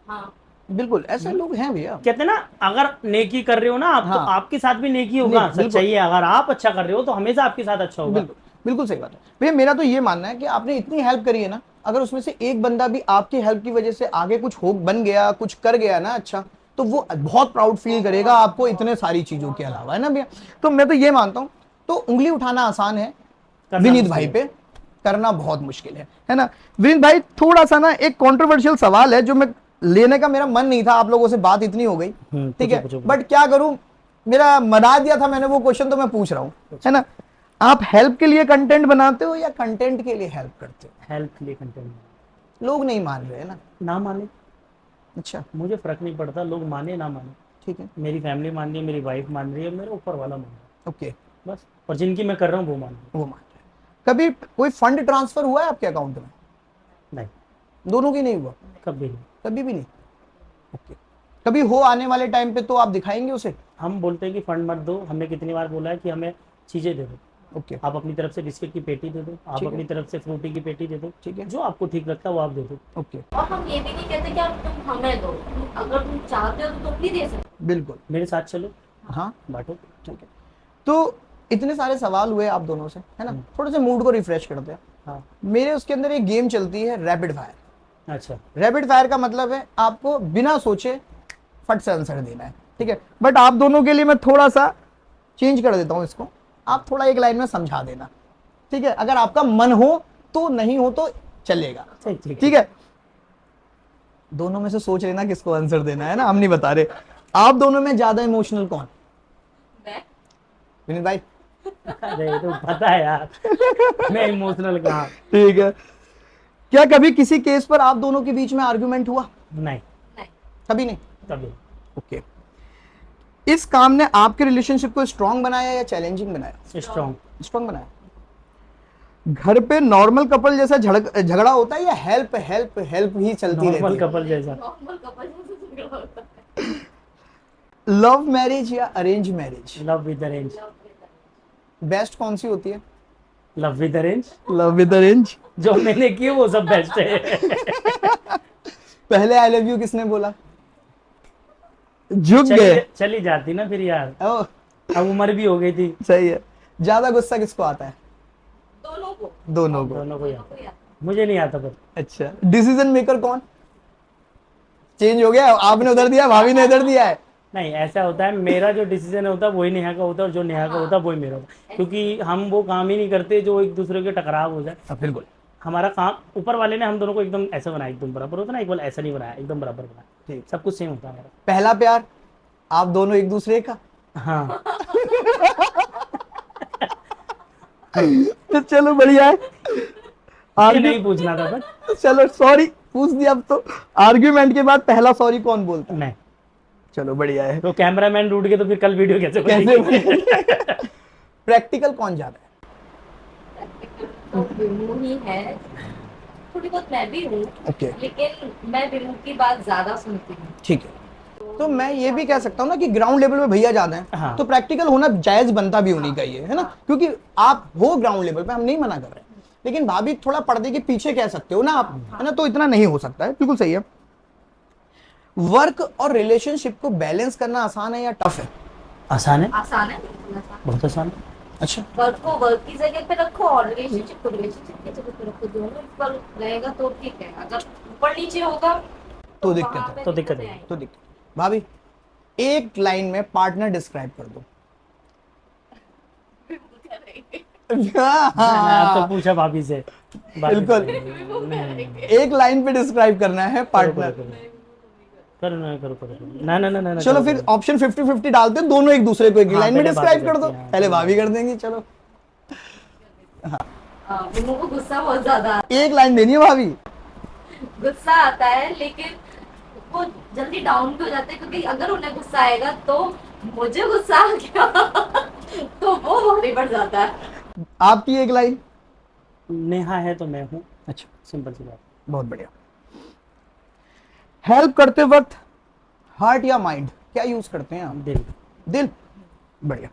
हाँ। बिल्कुल ऐसे लोग हैं भैया। कहते हैं ना, अगर नेकी कर रहे हो ना आप, तो हाँ। आपके साथ भी नेकी होगा। बिल्कुल। सच्चाई है, अगर आप अच्छा कर रहे हो तो हमेशा आपके साथ अच्छा होगा। बिल्कुल बिल्कुल सही बात है भैया। मेरा तो ये मानना है कि आपने इतनी हेल्प करी है ना, अगर उसमें से एक बंदा भी आपकी हेल्प की वजह से आगे कुछ हो बन गया, कुछ कर गया ना अच्छा, तो वो बहुत प्राउड फील करेगा आपको इतने सारी चीजों के अलावा, है ना भैया। तो मैं तो ये मानता हूँ, तो उंगली उठाना आसान है, करना विनीत मुश्किल भाई है। पे करना बहुत मुश्किल है ना। विनीत भाई थोड़ा सा ना एक कंट्रोवर्शियल सवाल है जो मैं लेने का मेरा मन नहीं था, आप लोगों से बात इतनी हो गई, ठीक है, पूछो। बट क्या करूं, मेरा मना दिया था मैंने वो क्वेश्चन, तो मैं पूछ रहा हूं, है ना। आप हेल्प के लिए कंटेंट बनाते हो या कंटेंट के लिए हेल्प करते हो? हेल्प के लिए कंटेंट। लोग नहीं मान रहे हैं ना। ना माने, अच्छा मुझे फर्क नहीं पड़ता, लोग माने ना माने। ठीक है। मेरी फैमिली मान रही है, मेरी वाइफ मान रही है, मेरा ऊपर वाला मान रहा है, ओके, बस। और जिनकी मैं कर रहा हूँ वो मान रहे हैं। वो मान रहे हैं। कभी कोई फंड ट्रांसफर हुआ है आपके अकाउंट में? नहीं, दोनों की नहीं हुआ? कभी नहीं। कभी भी नहीं। ओके, कभी हो आने वाले टाइम पे तो आप दिखाएंगे उसे? हम बोलते हैं कि फंड मत दो, हमने कितनी बार बोला है कि हमें चीज़ें दे दो, ओके आप अपनी तरफ से बिस्किट की पेटी दे दो, आप ठीक है। अपनी तरफ से फ्रूटी की पेटी दे दो, ठीक है। जो आपको ठीक लगता है वो आप दे दो। ओके और हम ये भी नहीं कहते कि आप तुम हमें दो, अगर तुम चाहते हो तो तुम भी दे सकते बिल्कुल। मेरे साथ चलो, हाँ बांटो। ठीक है। तो इतने सारे सवाल हुए आप दोनों से, है ना, थोड़े से मूड को रिफ्रेश करते हैं। हाँ मेरे उसके अंदर एक गेम चलती है रैपिड फायर। अच्छा रैपिड फायर का मतलब है आपको बिना सोचे फट से आंसर देना है, ठीक है। बट आप दोनों के लिए मैं थोड़ा सा चेंज कर देता हूं इसको, आप थोड़ा एक लाइन में समझा देना, ठीक है। अगर आपका मन हो तो, नहीं हो तो चलेगा, ठीक है। दोनों में से सोच लेना किसको आंसर देना है ना, हम नहीं बता रहे। आप दोनों में ज्यादा इमोशनल कौन? मैं विनीत भाई? अरे तो पता है यार, मैं इमोशनल कहाँ। ठीक है। क्या कभी किसी केस पर आप दोनों के बीच में आर्गुमेंट हुआ? नहीं नहीं कभी नहीं। कभी ओके। इस काम ने आपके रिलेशनशिप को स्ट्रांग बनाया या चैलेंजिंग बनाया? स्ट्रॉन्ग। स्ट्रांग बनाया। घर पे नॉर्मल कपल जैसा झगड़ा होता है या हेल्प हेल्प हेल्प ही चलती नॉर्मल रहती है? कपल जैसा। नॉर्मल कपल जैसे झगड़ा होता है। लव मैरिज या arrange marriage? Love with arrange. Best कौन सी होती है? Love with arrange, love with arrange. जो मैंने की वो सब बेस्ट है। पहले आई लव यू किसने बोला? झुक गए। चली जाती ना फिर यार, ओह, अब उम्र भी हो गई थी। सही है। ज्यादा गुस्सा किसको आता है? दोनों को दोनों को। दोनों को यार, कोई आता मुझे नहीं आता पर। अच्छा, डिसीजन मेकर कौन? चेंज हो गया, आपने उधर दिया, भाभी ने इधर दिया है। नहीं ऐसा होता है, मेरा जो डिसीजन होता है वही नेहा का होता है, और जो नेहा का होता है वही मेरा होता है, क्योंकि हम वो काम ही नहीं करते जो एक दूसरे के टकराव हो जाए। बिल्कुल हमारा काम ऊपर वाले ने हम दोनों को एकदम ऐसा बनाया, एकदम बराबर होता है ना, एक बार ऐसा नहीं बनाया, एकदम बराबर बनाया, ठीक। सब कुछ सेम होता है हमारा। पहला प्यार आप दोनों एक दूसरे का? हाँ तो चलो बढ़िया है। ये नहीं पूछना था पर। चलो सॉरी पूछ दिया। अब तो आर्ग्यूमेंट के बाद पहला सॉरी कौन बोलता है? मैं। चलो बढ़िया है। तो कैमरामैन रूठ के तो फिर कल वीडियो कैसे कैसे बनेगी? प्रैक्टिकल कौन ज्यादा है? तो विमू ही है, थोड़ी बहुत मैं भी हूँ, ओके लेकिन मैं विमू की बात ज्यादा सुनती हूँ। ठीक है। तो मैं ये भी कह सकता हूँ ना कि ग्राउंड लेवल पे भैया ज्यादा है, हाँ। तो प्रैक्टिकल होना जायज बनता भी होनी चाहिए, है ना, क्योंकि आप हो ग्राउंड लेवल पे, हम नहीं मना कर रहे, लेकिन भाभी थोड़ा पर्दे के पीछे कह सकते हो ना आप, है ना, तो इतना नहीं हो सकता है, बिल्कुल सही है। वर्क और रिलेशनशिप को बैलेंस करना आसान है या टफ है? आसान है, आसान है, बिल्कुल आसान। बहुत आसान है। अच्छा, वर्क को वर्क की जगह पे रखो और रिलेशनशिप को रिलेशनशिप की जगह पे रखो, दोनों ऊपर रहेगा तो ठीक है, अगर ऊपर नीचे होगा तो दिक्कत वहाँ है, पे तो दिक्कत है। आएंगी। तो दिक्कत। भाभी एक लाइन में पार्टनर डिस्क्राइब कर दो। आप तो पूछा भाभी से, बिल्कुल। एक लाइन पे डिस्क्राइब करना है पार्टनर। करो ना, करो ना, ना चलो फिर ऑप्शन 50-50 डालते हैं, दोनों एक दूसरे को एक हाँ, लाइन में पहले डिस्क्राइब भाभी कर दो। करती हैं, पहले भाभी कर देंगी, चलो विमू को गुस्सा बहुत ज्यादा आता एक लाइन देनी है भाभी। है, गुस्सा आता है, लेकिन वो जल्दी डाउन भी हो जाते हैं, क्योंकि अगर उन्हें गुस्सा आएगा तो मुझे गुस्सा आ गया तो वो भारी बढ़ जाता है। आपकी एक लाइन। नेहा है तो मैं हूँ, अच्छा, सिंपल सी बात। बहुत बढ़िया। हेल्प करते वक्त हार्ट या माइंड क्या यूज करते हैं आप? दिल। दिल। बढ़िया।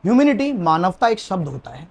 ह्यूमैनिटी, मानवता एक शब्द होता है,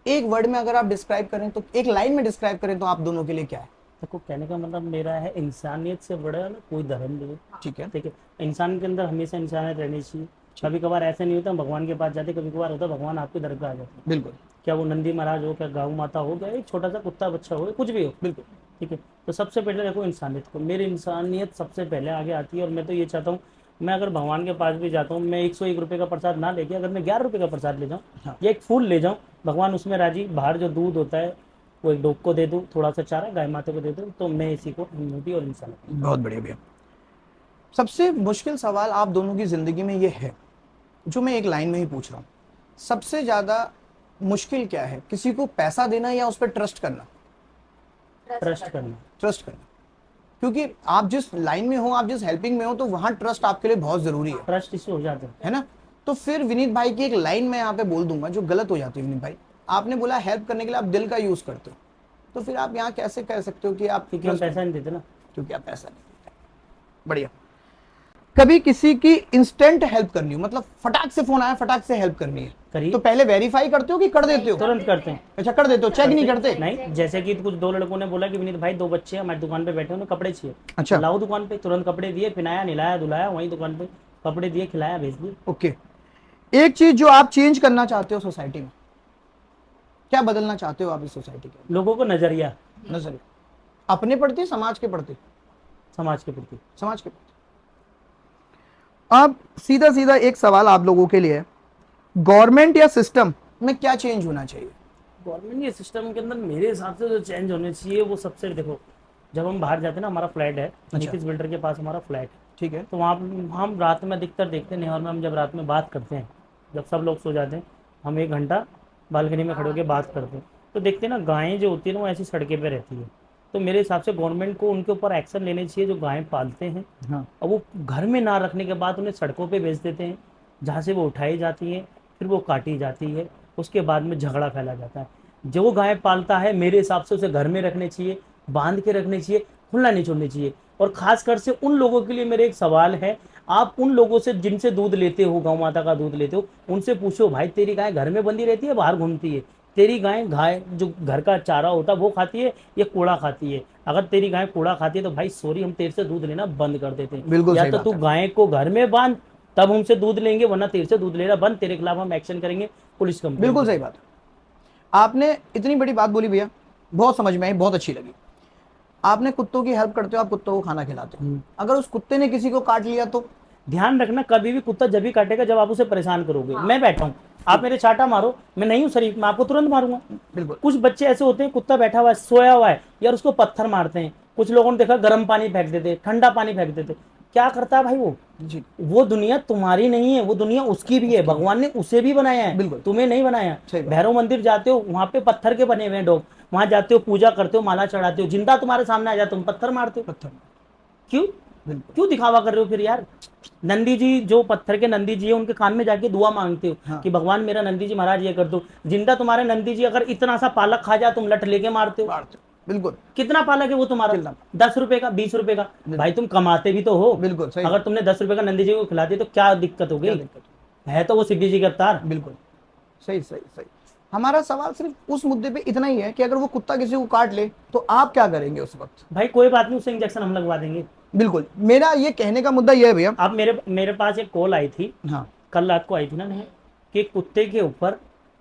एक वर्ड में अगर आप डिस्क्राइब करें तो, एक लाइन में डिस्क्राइब करें तो आप दोनों के लिए क्या है? देखो कहने का मतलब मेरा है, इंसानियत से बड़ा ना कोई धर्म नहीं है, ठीक है। ठीक है। इंसान के अंदर हमेशा इंसानियत रहनी चाहिए। कभी कभार ऐसा नहीं होता हम भगवान के पास जाते, कभी कभार होता भगवान आपके दर पे आ जाते हैं। बिल्कुल क्या वो नंदी महाराज हो, क्या गाँव माता हो, क्या एक छोटा सा कुत्ता बच्चा हो, कुछ भी हो, बिल्कुल। ठीक है। तो सबसे पहले देखो इंसानियत को, मेरी इंसानियत सबसे पहले आगे आती है, और मैं तो ये चाहता हूँ, मैं अगर भगवान के पास भी जाता हूँ, मैं 101 रुपये का प्रसाद ना लेके, अगर मैं 11 रुपये का प्रसाद ले जाऊँ, हाँ। या एक फूल ले जाऊँ, भगवान उसमें राजी, बाहर जो दूध होता है वो एक डॉग को दे दूँ, थोड़ा सा चारा गाय माता को दे दूँ, तो मैं इसी को ह्यूमैनिटी और इंसान। बहुत बढ़िया भैया। सबसे मुश्किल सवाल आप दोनों की जिंदगी में ये है, जो मैं एक लाइन में ही पूछ रहा हूँ, सबसे ज्यादा मुश्किल क्या है? किसी को पैसा देना या उस पर ट्रस्ट करना? ट्रस्ट करना। ट्रस्ट करना, क्योंकि आप जिस लाइन में हो, आप जिस हेल्पिंग में हो, तो वहां ट्रस्ट आपके लिए बहुत जरूरी ट्रस्ट इससे हो जाता है। है ना। तो फिर विनीत भाई की एक लाइन मैं यहाँ पे बोल दूंगा जो गलत हो जाती है। विनीत भाई, आपने बोला हेल्प करने के लिए आप दिल का यूज करते हो, तो फिर आप यहाँ कैसे कह सकते हो कि आप क्योंकि हम पैसा नहीं देते ना। क्योंकि आप पैसा नहीं देते। बढ़िया। कभी किसी की इंस्टेंट हेल्प करनी हो, मतलब फटाक से फोन आया, फटाक से हेल्प करनी है, करिए। तो पहले वेरीफाई करते हो कि कर देते हो? तुरंत करते हैं। अच्छा, कर देते हो, चेक नहीं करते? नहीं, जैसे कि कुछ दो लड़कों ने बोला कि विनीत भाई 2 बच्चे हैं हमारी दुकान पे बैठे हैं, उन्हें कपड़े चाहिए। अच्छा। लाओ दुकान पे, तुरंत कपड़े दिए, पहनाया, नहलाया, धुलाया, वहीं दुकान पे कपड़े दिए, खिलाया, भेज दिए। ओके, एक चीज जो आप चेंज करना चाहते हो सोसाइटी में, क्या बदलना चाहते हो आप इस सोसाइटी के लोगों को नजरिया नजरिए? अपने प्रति, समाज के प्रति? समाज के प्रति। समाज के प्रति। अब सीधा सीधा एक सवाल आप लोगों के लिए, गवर्नमेंट या सिस्टम में क्या चेंज होना चाहिए? गवर्नमेंट के सिस्टम के अंदर मेरे हिसाब से जो चेंज होने चाहिए वो सबसे, देखो जब हम बाहर जाते हैं ना, हमारा फ्लैट है, नीतीश बिल्डर के पास हमारा फ्लैट है, ठीक है। तो वहाँ हम रात में अधिकतर देखते हैं, नेहर में हम जब रात में बात करते हैं, जब सब लोग सो जाते हैं, हम 1 घंटा बालकनी में खड़े होकर बात करते हैं, तो देखते हैं ना गायें जो होती है ना वो ऐसी सड़कें पे रहती है। तो मेरे हिसाब से गवर्नमेंट को उनके ऊपर एक्शन लेने चाहिए जो गायें पालते हैं, हाँ। और वो घर में ना रखने के बाद उन्हें सड़कों पे बेच देते हैं, जहाँ से वो उठाई जाती हैं, फिर वो काटी जाती है, उसके बाद में झगड़ा फैला जाता है। जो गाय पालता है मेरे हिसाब से उसे घर में रखने चाहिए, बांध के रखने चाहिए, खुला नहीं छोड़नी चाहिए। और खासकर से उन लोगों के लिए मेरे एक सवाल है, आप उन लोगों से जिनसे दूध लेते हो, गौ माता का दूध लेते हो, उनसे पूछो भाई तेरी गाय घर में बंधी रहती है, बाहर घूमती है? तेरी गाय जो घर का चारा होता है वो खाती है या कूड़ा खाती है? अगर तेरी गाय कूड़ा खाती है तो भाई सॉरी, हम तेरे से दूध लेना बंद कर देते हैं। बिल्कुल या सही तो बात तू है। गाय को घर में बांध, तब हमसे दूध लेंगे, वरना तेरे से दूध लेना बंद, तेरे खिलाफ हम एक्शन करेंगे, पुलिस कंप्लेंट। बिल्कुल सही बात है। आपने इतनी बड़ी बात बोली भैया, बहुत समझ में आई, बहुत अच्छी लगी। आपने कुत्तों की हेल्प करते हो, आप कुत्तों को खाना खिलाते हो, अगर उस कुत्ते ने किसी को काट लिया तो? ध्यान रखना, कभी भी कुत्ता जब भी काटेगा जब आप उसे परेशान करोगे। मैं बैठा हूँ, आप मेरे चाटा मारो, मैं नहीं हूँ शरीफ, मैं आपको तुरंत मारूंगा। बिल्कुल। कुछ बच्चे ऐसे होते हैं, कुत्ता बैठा हुआ है, सोया हुआ है यार, उसको पत्थर मारते हैं। कुछ लोगों ने देखा गर्म पानी फेंक देते, ठंडा पानी फेंक देते। क्या करता है भाई वो? जी। वो दुनिया तुम्हारी नहीं है, वो दुनिया उसकी भी है, भगवान ने उसे भी बनाया है, बिल्कुल। तुम्हें नहीं बनाया। सही बात। भैरव मंदिर जाते हो, वहां पे पत्थर के बने हुए हैं डॉग, वहां जाते हो, पूजा करते हो, माला चढ़ाते हो, जिंदा तुम्हारे सामने आ जाए तुम पत्थर मारते हो। पत्थर। क्यों? बिल्कुल। क्यों दिखावा कर रहे हो फिर यार? नंदी जी, जो पत्थर के नंदी जी है, उनके कान में जाके दुआ मांगते हो हाँ। कि भगवान मेरा नंदी जी महाराज ये कर दो। जिंदा तुम्हारे नंदी जी अगर इतना सा पालक खा जाए, तुम लट लेके मारते हो। मारते हो। बिल्कुल। कितना पालक है वो तुम्हारा? कितना? 10 रुपए का, 20 रुपए का। भाई तुम कमाते भी तो हो। बिल्कुल सही। अगर तुमने 10 रुपए का नंदी जी को खिला दिया तो क्या दिक्कत हो क्या गई? दिक्कत? है तो वो सिद्धि जी का अवतार। बिल्कुल सही सही सही। हमारा सवाल सिर्फ उस मुद्दे पे इतना ही है कि अगर वो कुत्ता किसी को काट ले तो आप क्या करेंगे उस वक्त? भाई कोई बात नहीं, उसे इंजेक्शन हम लगवा देंगे। बिल्कुल, मेरा ये कहने का मुद्दा ये है भैया। अब मेरे पास एक कॉल आई थी, हाँ। कल रात को आई थी ना, नहीं कि कुत्ते के ऊपर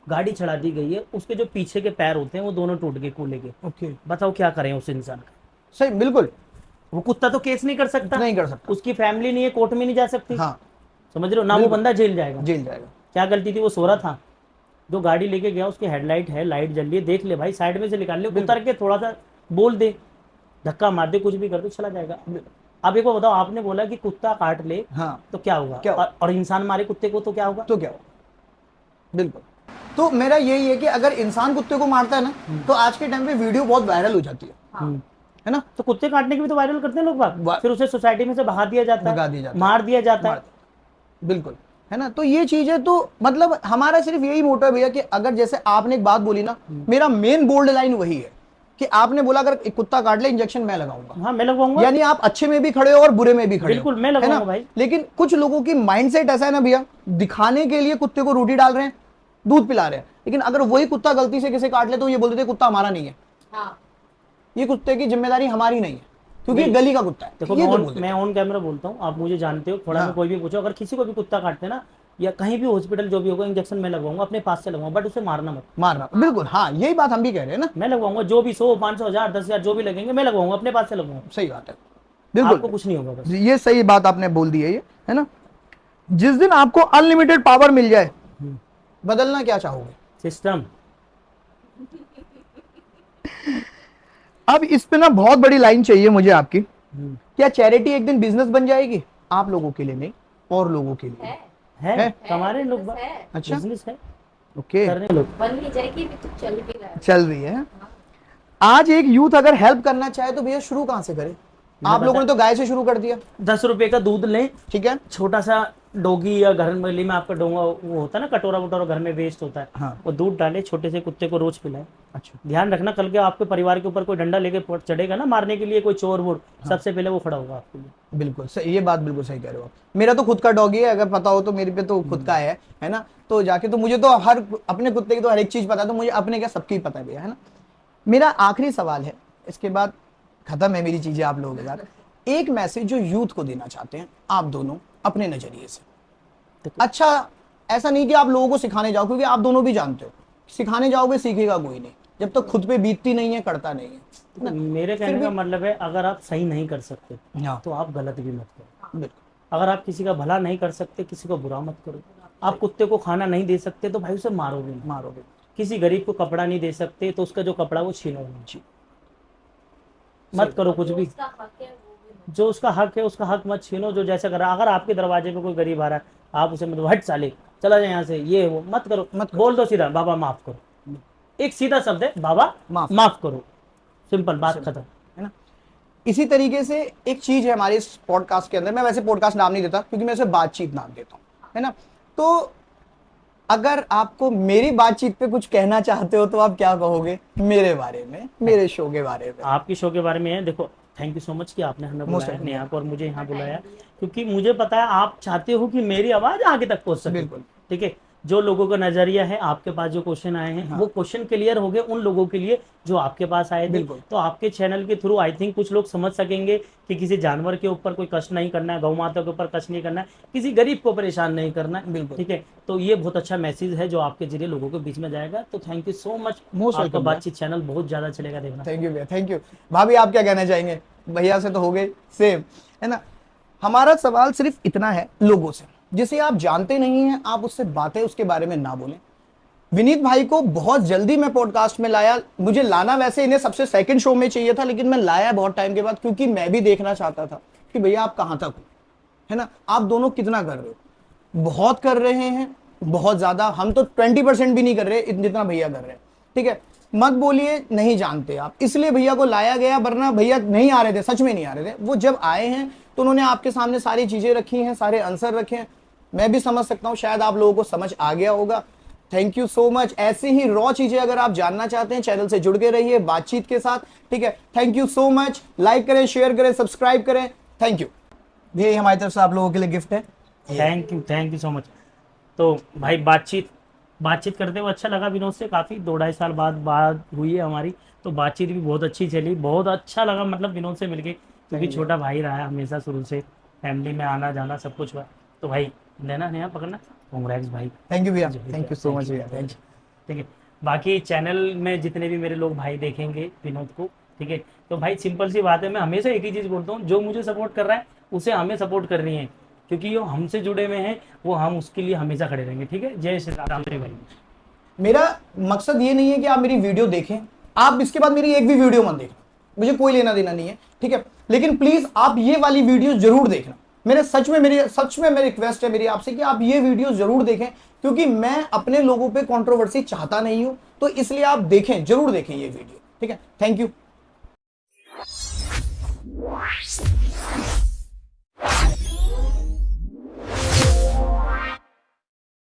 गाड़ी चढ़ा दी गई है, उसके जो पीछे के पैर होते हैं वो दोनों टूट गए कूले के। ओके। बताओ क्या करें उस इंसान का? सही, बिल्कुल। वो कुत्ता तो केस नहीं कर सकता, नहीं कर सकता। उसकी फैमिली नहीं है, कोर्ट में नहीं जा सकती। हाँ। समझ रहे हो ना? वो बिल्कुल। बंदा जेल जाएगा। जेल जाएगा। क्या गलती थी? वो सो रहा था, जो गाड़ी लेके गया उसकी हेडलाइट है, लाइट जल रही है, देख ले भाई, साइड में से निकाल ले, उतर के थोड़ा सा बोल दे, धक्का मार दे, कुछ भी कर दे, चला जाएगा। अब एक बार बताओ, आपने बोला कि कुत्ता काट ले हाँ। तो क्या होगा? क्या होगा? और इंसान मारे कुत्ते को तो क्या होगा? तो क्या होगा? बिल्कुल। तो मेरा यही है कि अगर इंसान कुत्ते को मारता है ना, तो आज के टाइम पे वीडियो बहुत वायरल हो जाती है ना? तो कुत्ते काटने की भी तो वायरल करते हैं लोग बात, फिर उसे सोसाइटी में से भगा दिया जाता भगा है, दिया जाता है, मार दिया जाता है। बिल्कुल, है ना? तो ये चीज है, तो मतलब हमारा सिर्फ यही मोटिव है भैया कि अगर जैसे आपने एक बात बोली ना, मेरा मेन बोल्ड लाइन वही है कि आपने बोला अगर एक कुत्ता काट ले इंजेक्शन मैं लगाऊंगा। हाँ, मैं लगवाऊंगा। यानी आप अच्छे में भी खड़े हो और बुरे में भी खड़े हो। बिल्कुल, मैं है ना? लगवाऊंगा भाई। लेकिन कुछ लोगों की माइंडसेट ऐसा है ना भैया, दिखाने के लिए कुत्ते को रोटी डाल रहे हैं, दूध पिला रहे हैं, लेकिन अगर वही कुत्ता गलती से किसे काट ले तो ये बोल देते कुत्ता हमारा नहीं है। हाँ। ये कुत्ते की जिम्मेदारी हमारी नहीं है, क्योंकि ये गली का कुत्ता है। देखो, ये तो बोल देते मैं ऑन कैमरा बोलता हूँ, आप मुझे जानते हो, थोड़ा हाँ। में कोई भी पूछो, अगर किसी को भी कुत्ता काटते ना या कहीं भी हॉस्पिटल जो भी होगा, इंजेक्शन मैं लगवाऊंगा, अपने पास से लगवाऊंगा, बट उसे मारना मत। मारना, बिल्कुल। हाँ, यही बात हम भी कह रहे हैं ना। मैं लगवाऊंगा, जो भी 100, 500, 1000, 10,000 जो भी लगेंगे मैं लगवाऊंगा, अपने पास से लगवाऊंगा। सही बात है, आपको बिल्कुल। कुछ नहीं होगा बस। ये सही बात आपने बोल दी है, ये है ना? जिस दिन आपको अनलिमिटेड पावर मिल जाए, बदलना क्या चाहोगे? सिस्टम। अब इस पे ना बहुत बड़ी लाइन चाहिए मुझे आपकी। क्या चैरिटी एक दिन बिजनेस बन जाएगी? आप लोगों के लिए नहीं, और लोगों के लिए है हमारे लोग। है। अच्छा, बिजनेस है, ओके, करने लोग। बन नहीं जाएगी, अभी तो चल भी रहा है। चल रही है। आज एक यूथ अगर हेल्प करना चाहे तो भैया शुरू कहां से करे? आप लोगों ने तो गाय से शुरू कर दिया। 10 रुपए का दूध लें, ठीक है। छोटा सा डोगी या घर में आपका डोंगा वो होता है ना, कटोरा वटोरा घर में वेस्ट होता है, हाँ। वो दूध डाले, छोटे से कुत्ते को रोज पिलाए, अच्छा ध्यान रखना, कल के आपके परिवार के ऊपर कोई डंडा लेके चढ़ेगा ना मारने के लिए, कोई चोर वोर, सबसे पहले वो खड़ा होगा आपके लिए। बिल्कुल सही, ये बात बिल्कुल सही कह रहे हो आप। मेरा तो खुद का डॉगी है, अगर पता हो तो, मेरे पे तो खुद का है ना, तो जाके तो मुझे तो हर अपने कुत्ते की तो हर एक चीज पता है, तो मुझे अपने क्या सबकी पता है भैया, है ना। मेरा आखिरी सवाल है, इसके बाद खत्म है मेरी चीजें आप लोगों के साथ। एक मैसेज जो यूथ को देना चाहते हैं आप दोनों अपने नजरिए से। अच्छा, ऐसा नहीं कि आप लोगों को सिखाने जाओ, क्योंकि आप दोनों भी जानते हो सिखाने जाओगे सीखेगा कोई नहीं, जब तक खुद पे बीतती नहीं है करता नहीं है ना? मेरे फिर कहने का भी मतलब है, अगर आप सही नहीं कर सकते हाँ तो आप गलत भी मत करो। बिल्कुल अगर आप किसी का भला नहीं कर सकते, किसी को बुरा मत करो। आप कुत्ते को खाना नहीं दे सकते तो भाई उसे मारोगे नहीं। मारोगे। किसी गरीब को कपड़ा नहीं दे सकते तो उसका जो कपड़ा वो छीनोगे नहीं। मत सही करो कुछ जो भी। उसका हक है वो भी मत। जो उसका हक है उसका हक मत छीनो। जो जैसा कर रहा है, अगर आपके दरवाजे पे कोई गरीब आ रहा है, आप उसे मतलब हट साले, चला जाए यहाँ से, ये वो मत करो। मत करो। बोल दो सीधा, बाबा माफ करो। एक सीधा शब्द है, बाबा माफ। माफ करो। सिंपल बात सिंपल, खत्म। है ना। इसी तरीके से एक चीज है हमारे इस पॉडकास्ट के अंदर, मैं वैसे पॉडकास्ट नाम नहीं देता क्योंकि मैं इसे बातचीत नाम देता हूं, है ना। तो अगर आपको मेरी बातचीत पे कुछ कहना चाहते हो तो आप क्या कहोगे मेरे बारे में, मेरे शो के बारे में? आपकी शो के बारे में है, देखो थैंक यू सो मच कि आपने हमें मोस्ट बुलाया, वेलकम। नेहा को और मुझे यहाँ बुलाया, टाइम दिया। क्योंकि मुझे पता है आप चाहते हो कि मेरी आवाज़ आगे तक पहुँच सके। बिल्कुल। ठीक है, जो लोगों का नज़रिया है, आपके पास जो क्वेश्चन आए हैं, हाँ। वो क्वेश्चन क्लियर हो गए उन लोगों के लिए जो आपके पास आए थे। बिल्कुल। तो आपके चैनल के थ्रू आई थिंक कुछ लोग समझ सकेंगे कि किसी जानवर के ऊपर कोई कष्ट नहीं करना है, गौ माता के ऊपर कष्ट नहीं करना है, किसी गरीब को परेशान नहीं करना है। बिल्कुल। ठीक है, तो ये बहुत अच्छा मैसेज है जो आपके जरिए लोगों के बीच में जाएगा। तो thank you so much. Most आपका वेलकम। बातचीत चैनल बहुत ज़्यादा चलेगा, देखना। थैंक यू भैया, थैंक यू। भाभी आप क्या कहना चाहेंगे? भैया से तो हो गए सेम, है ना। हमारा सवाल सिर्फ इतना है लोगों से, जिसे आप जानते नहीं हैं आप उससे बातें उसके बारे में ना बोलें। विनीत भाई को बहुत जल्दी मैं पॉडकास्ट में लाया, मुझे लाना वैसे इन्हें सबसे सेकंड शो में चाहिए था, लेकिन मैं लाया बहुत टाइम के बाद, क्योंकि मैं भी देखना चाहता था कि भैया आप कहां तक हो, है ना। आप दोनों कितना कर रहे हो, बहुत कर रहे हैं, बहुत ज्यादा। हम तो 20% भी नहीं कर रहे जितना भैया कर रहे हैं। ठीक है, मत बोलिए नहीं जानते आप, इसलिए भैया को लाया गया, वरना भैया नहीं आ रहे थे, सच में नहीं आ रहे थे। वो जब आए हैं तो उन्होंने आपके सामने सारी चीजें रखी हैं, सारे आंसर रखे हैं। मैं भी समझ सकता हूं, शायद आप लोगों को समझ आ गया होगा। Thank you so much. ऐसे ही रॉ चीजें अगर आप जानना चाहते हैं, चैनल से जुड़ के रहिए बातचीत के साथ। ठीक है, thank you so much. Like करें, शेयर करें, सब्सक्राइब करें। Thank you. ये हमारी तरफ से आप लोगों के लिए गिफ्ट है। Thank you so much. तो भाई बातचीत करते हुए अच्छा लगा विनोद से, काफ़ी 2-2.5 साल बाद बात हुई है हमारी। तो बातचीत भी बहुत अच्छी चली, बहुत अच्छा लगा मतलब विनोद से मिलके, क्योंकि छोटा भाई रहा है हमेशा शुरू से, फैमिली में आना जाना सब कुछ हुआ। तो भाई लेना नया पकड़ना, कांग्रेस भाई। थैंक यू भैया, थैंक यू सो मच भैया, थैंक यू। ठीक है, बाकी चैनल में जितने भी मेरे लोग भाई देखेंगे विनोद को, ठीक है, तो भाई सिंपल सी बात है, मैं हमेशा एक ही चीज़ बोलता हूँ, जो मुझे सपोर्ट कर रहा है उसे हमें सपोर्ट करनी है, क्योंकि जो हमसे जुड़े हुए हैं वो हम उसके लिए हमेशा खड़े रहेंगे। ठीक है, जय श्री राम भाई। मेरा मकसद ये नहीं है कि आप मेरी वीडियो देखें, आप इसके बाद मेरी एक भी वीडियो मत देखना, मुझे कोई लेना देना नहीं है। ठीक है, लेकिन प्लीज आप ये वाली वीडियो जरूर देखना। मेरी सच में मेरी रिक्वेस्ट है मेरी आपसे कि आप ये वीडियो जरूर देखें, क्योंकि मैं अपने लोगों पे कंट्रोवर्सी चाहता नहीं हूं, तो इसलिए आप देखें, जरूर देखें ये वीडियो। ठीक है, थैंक यू।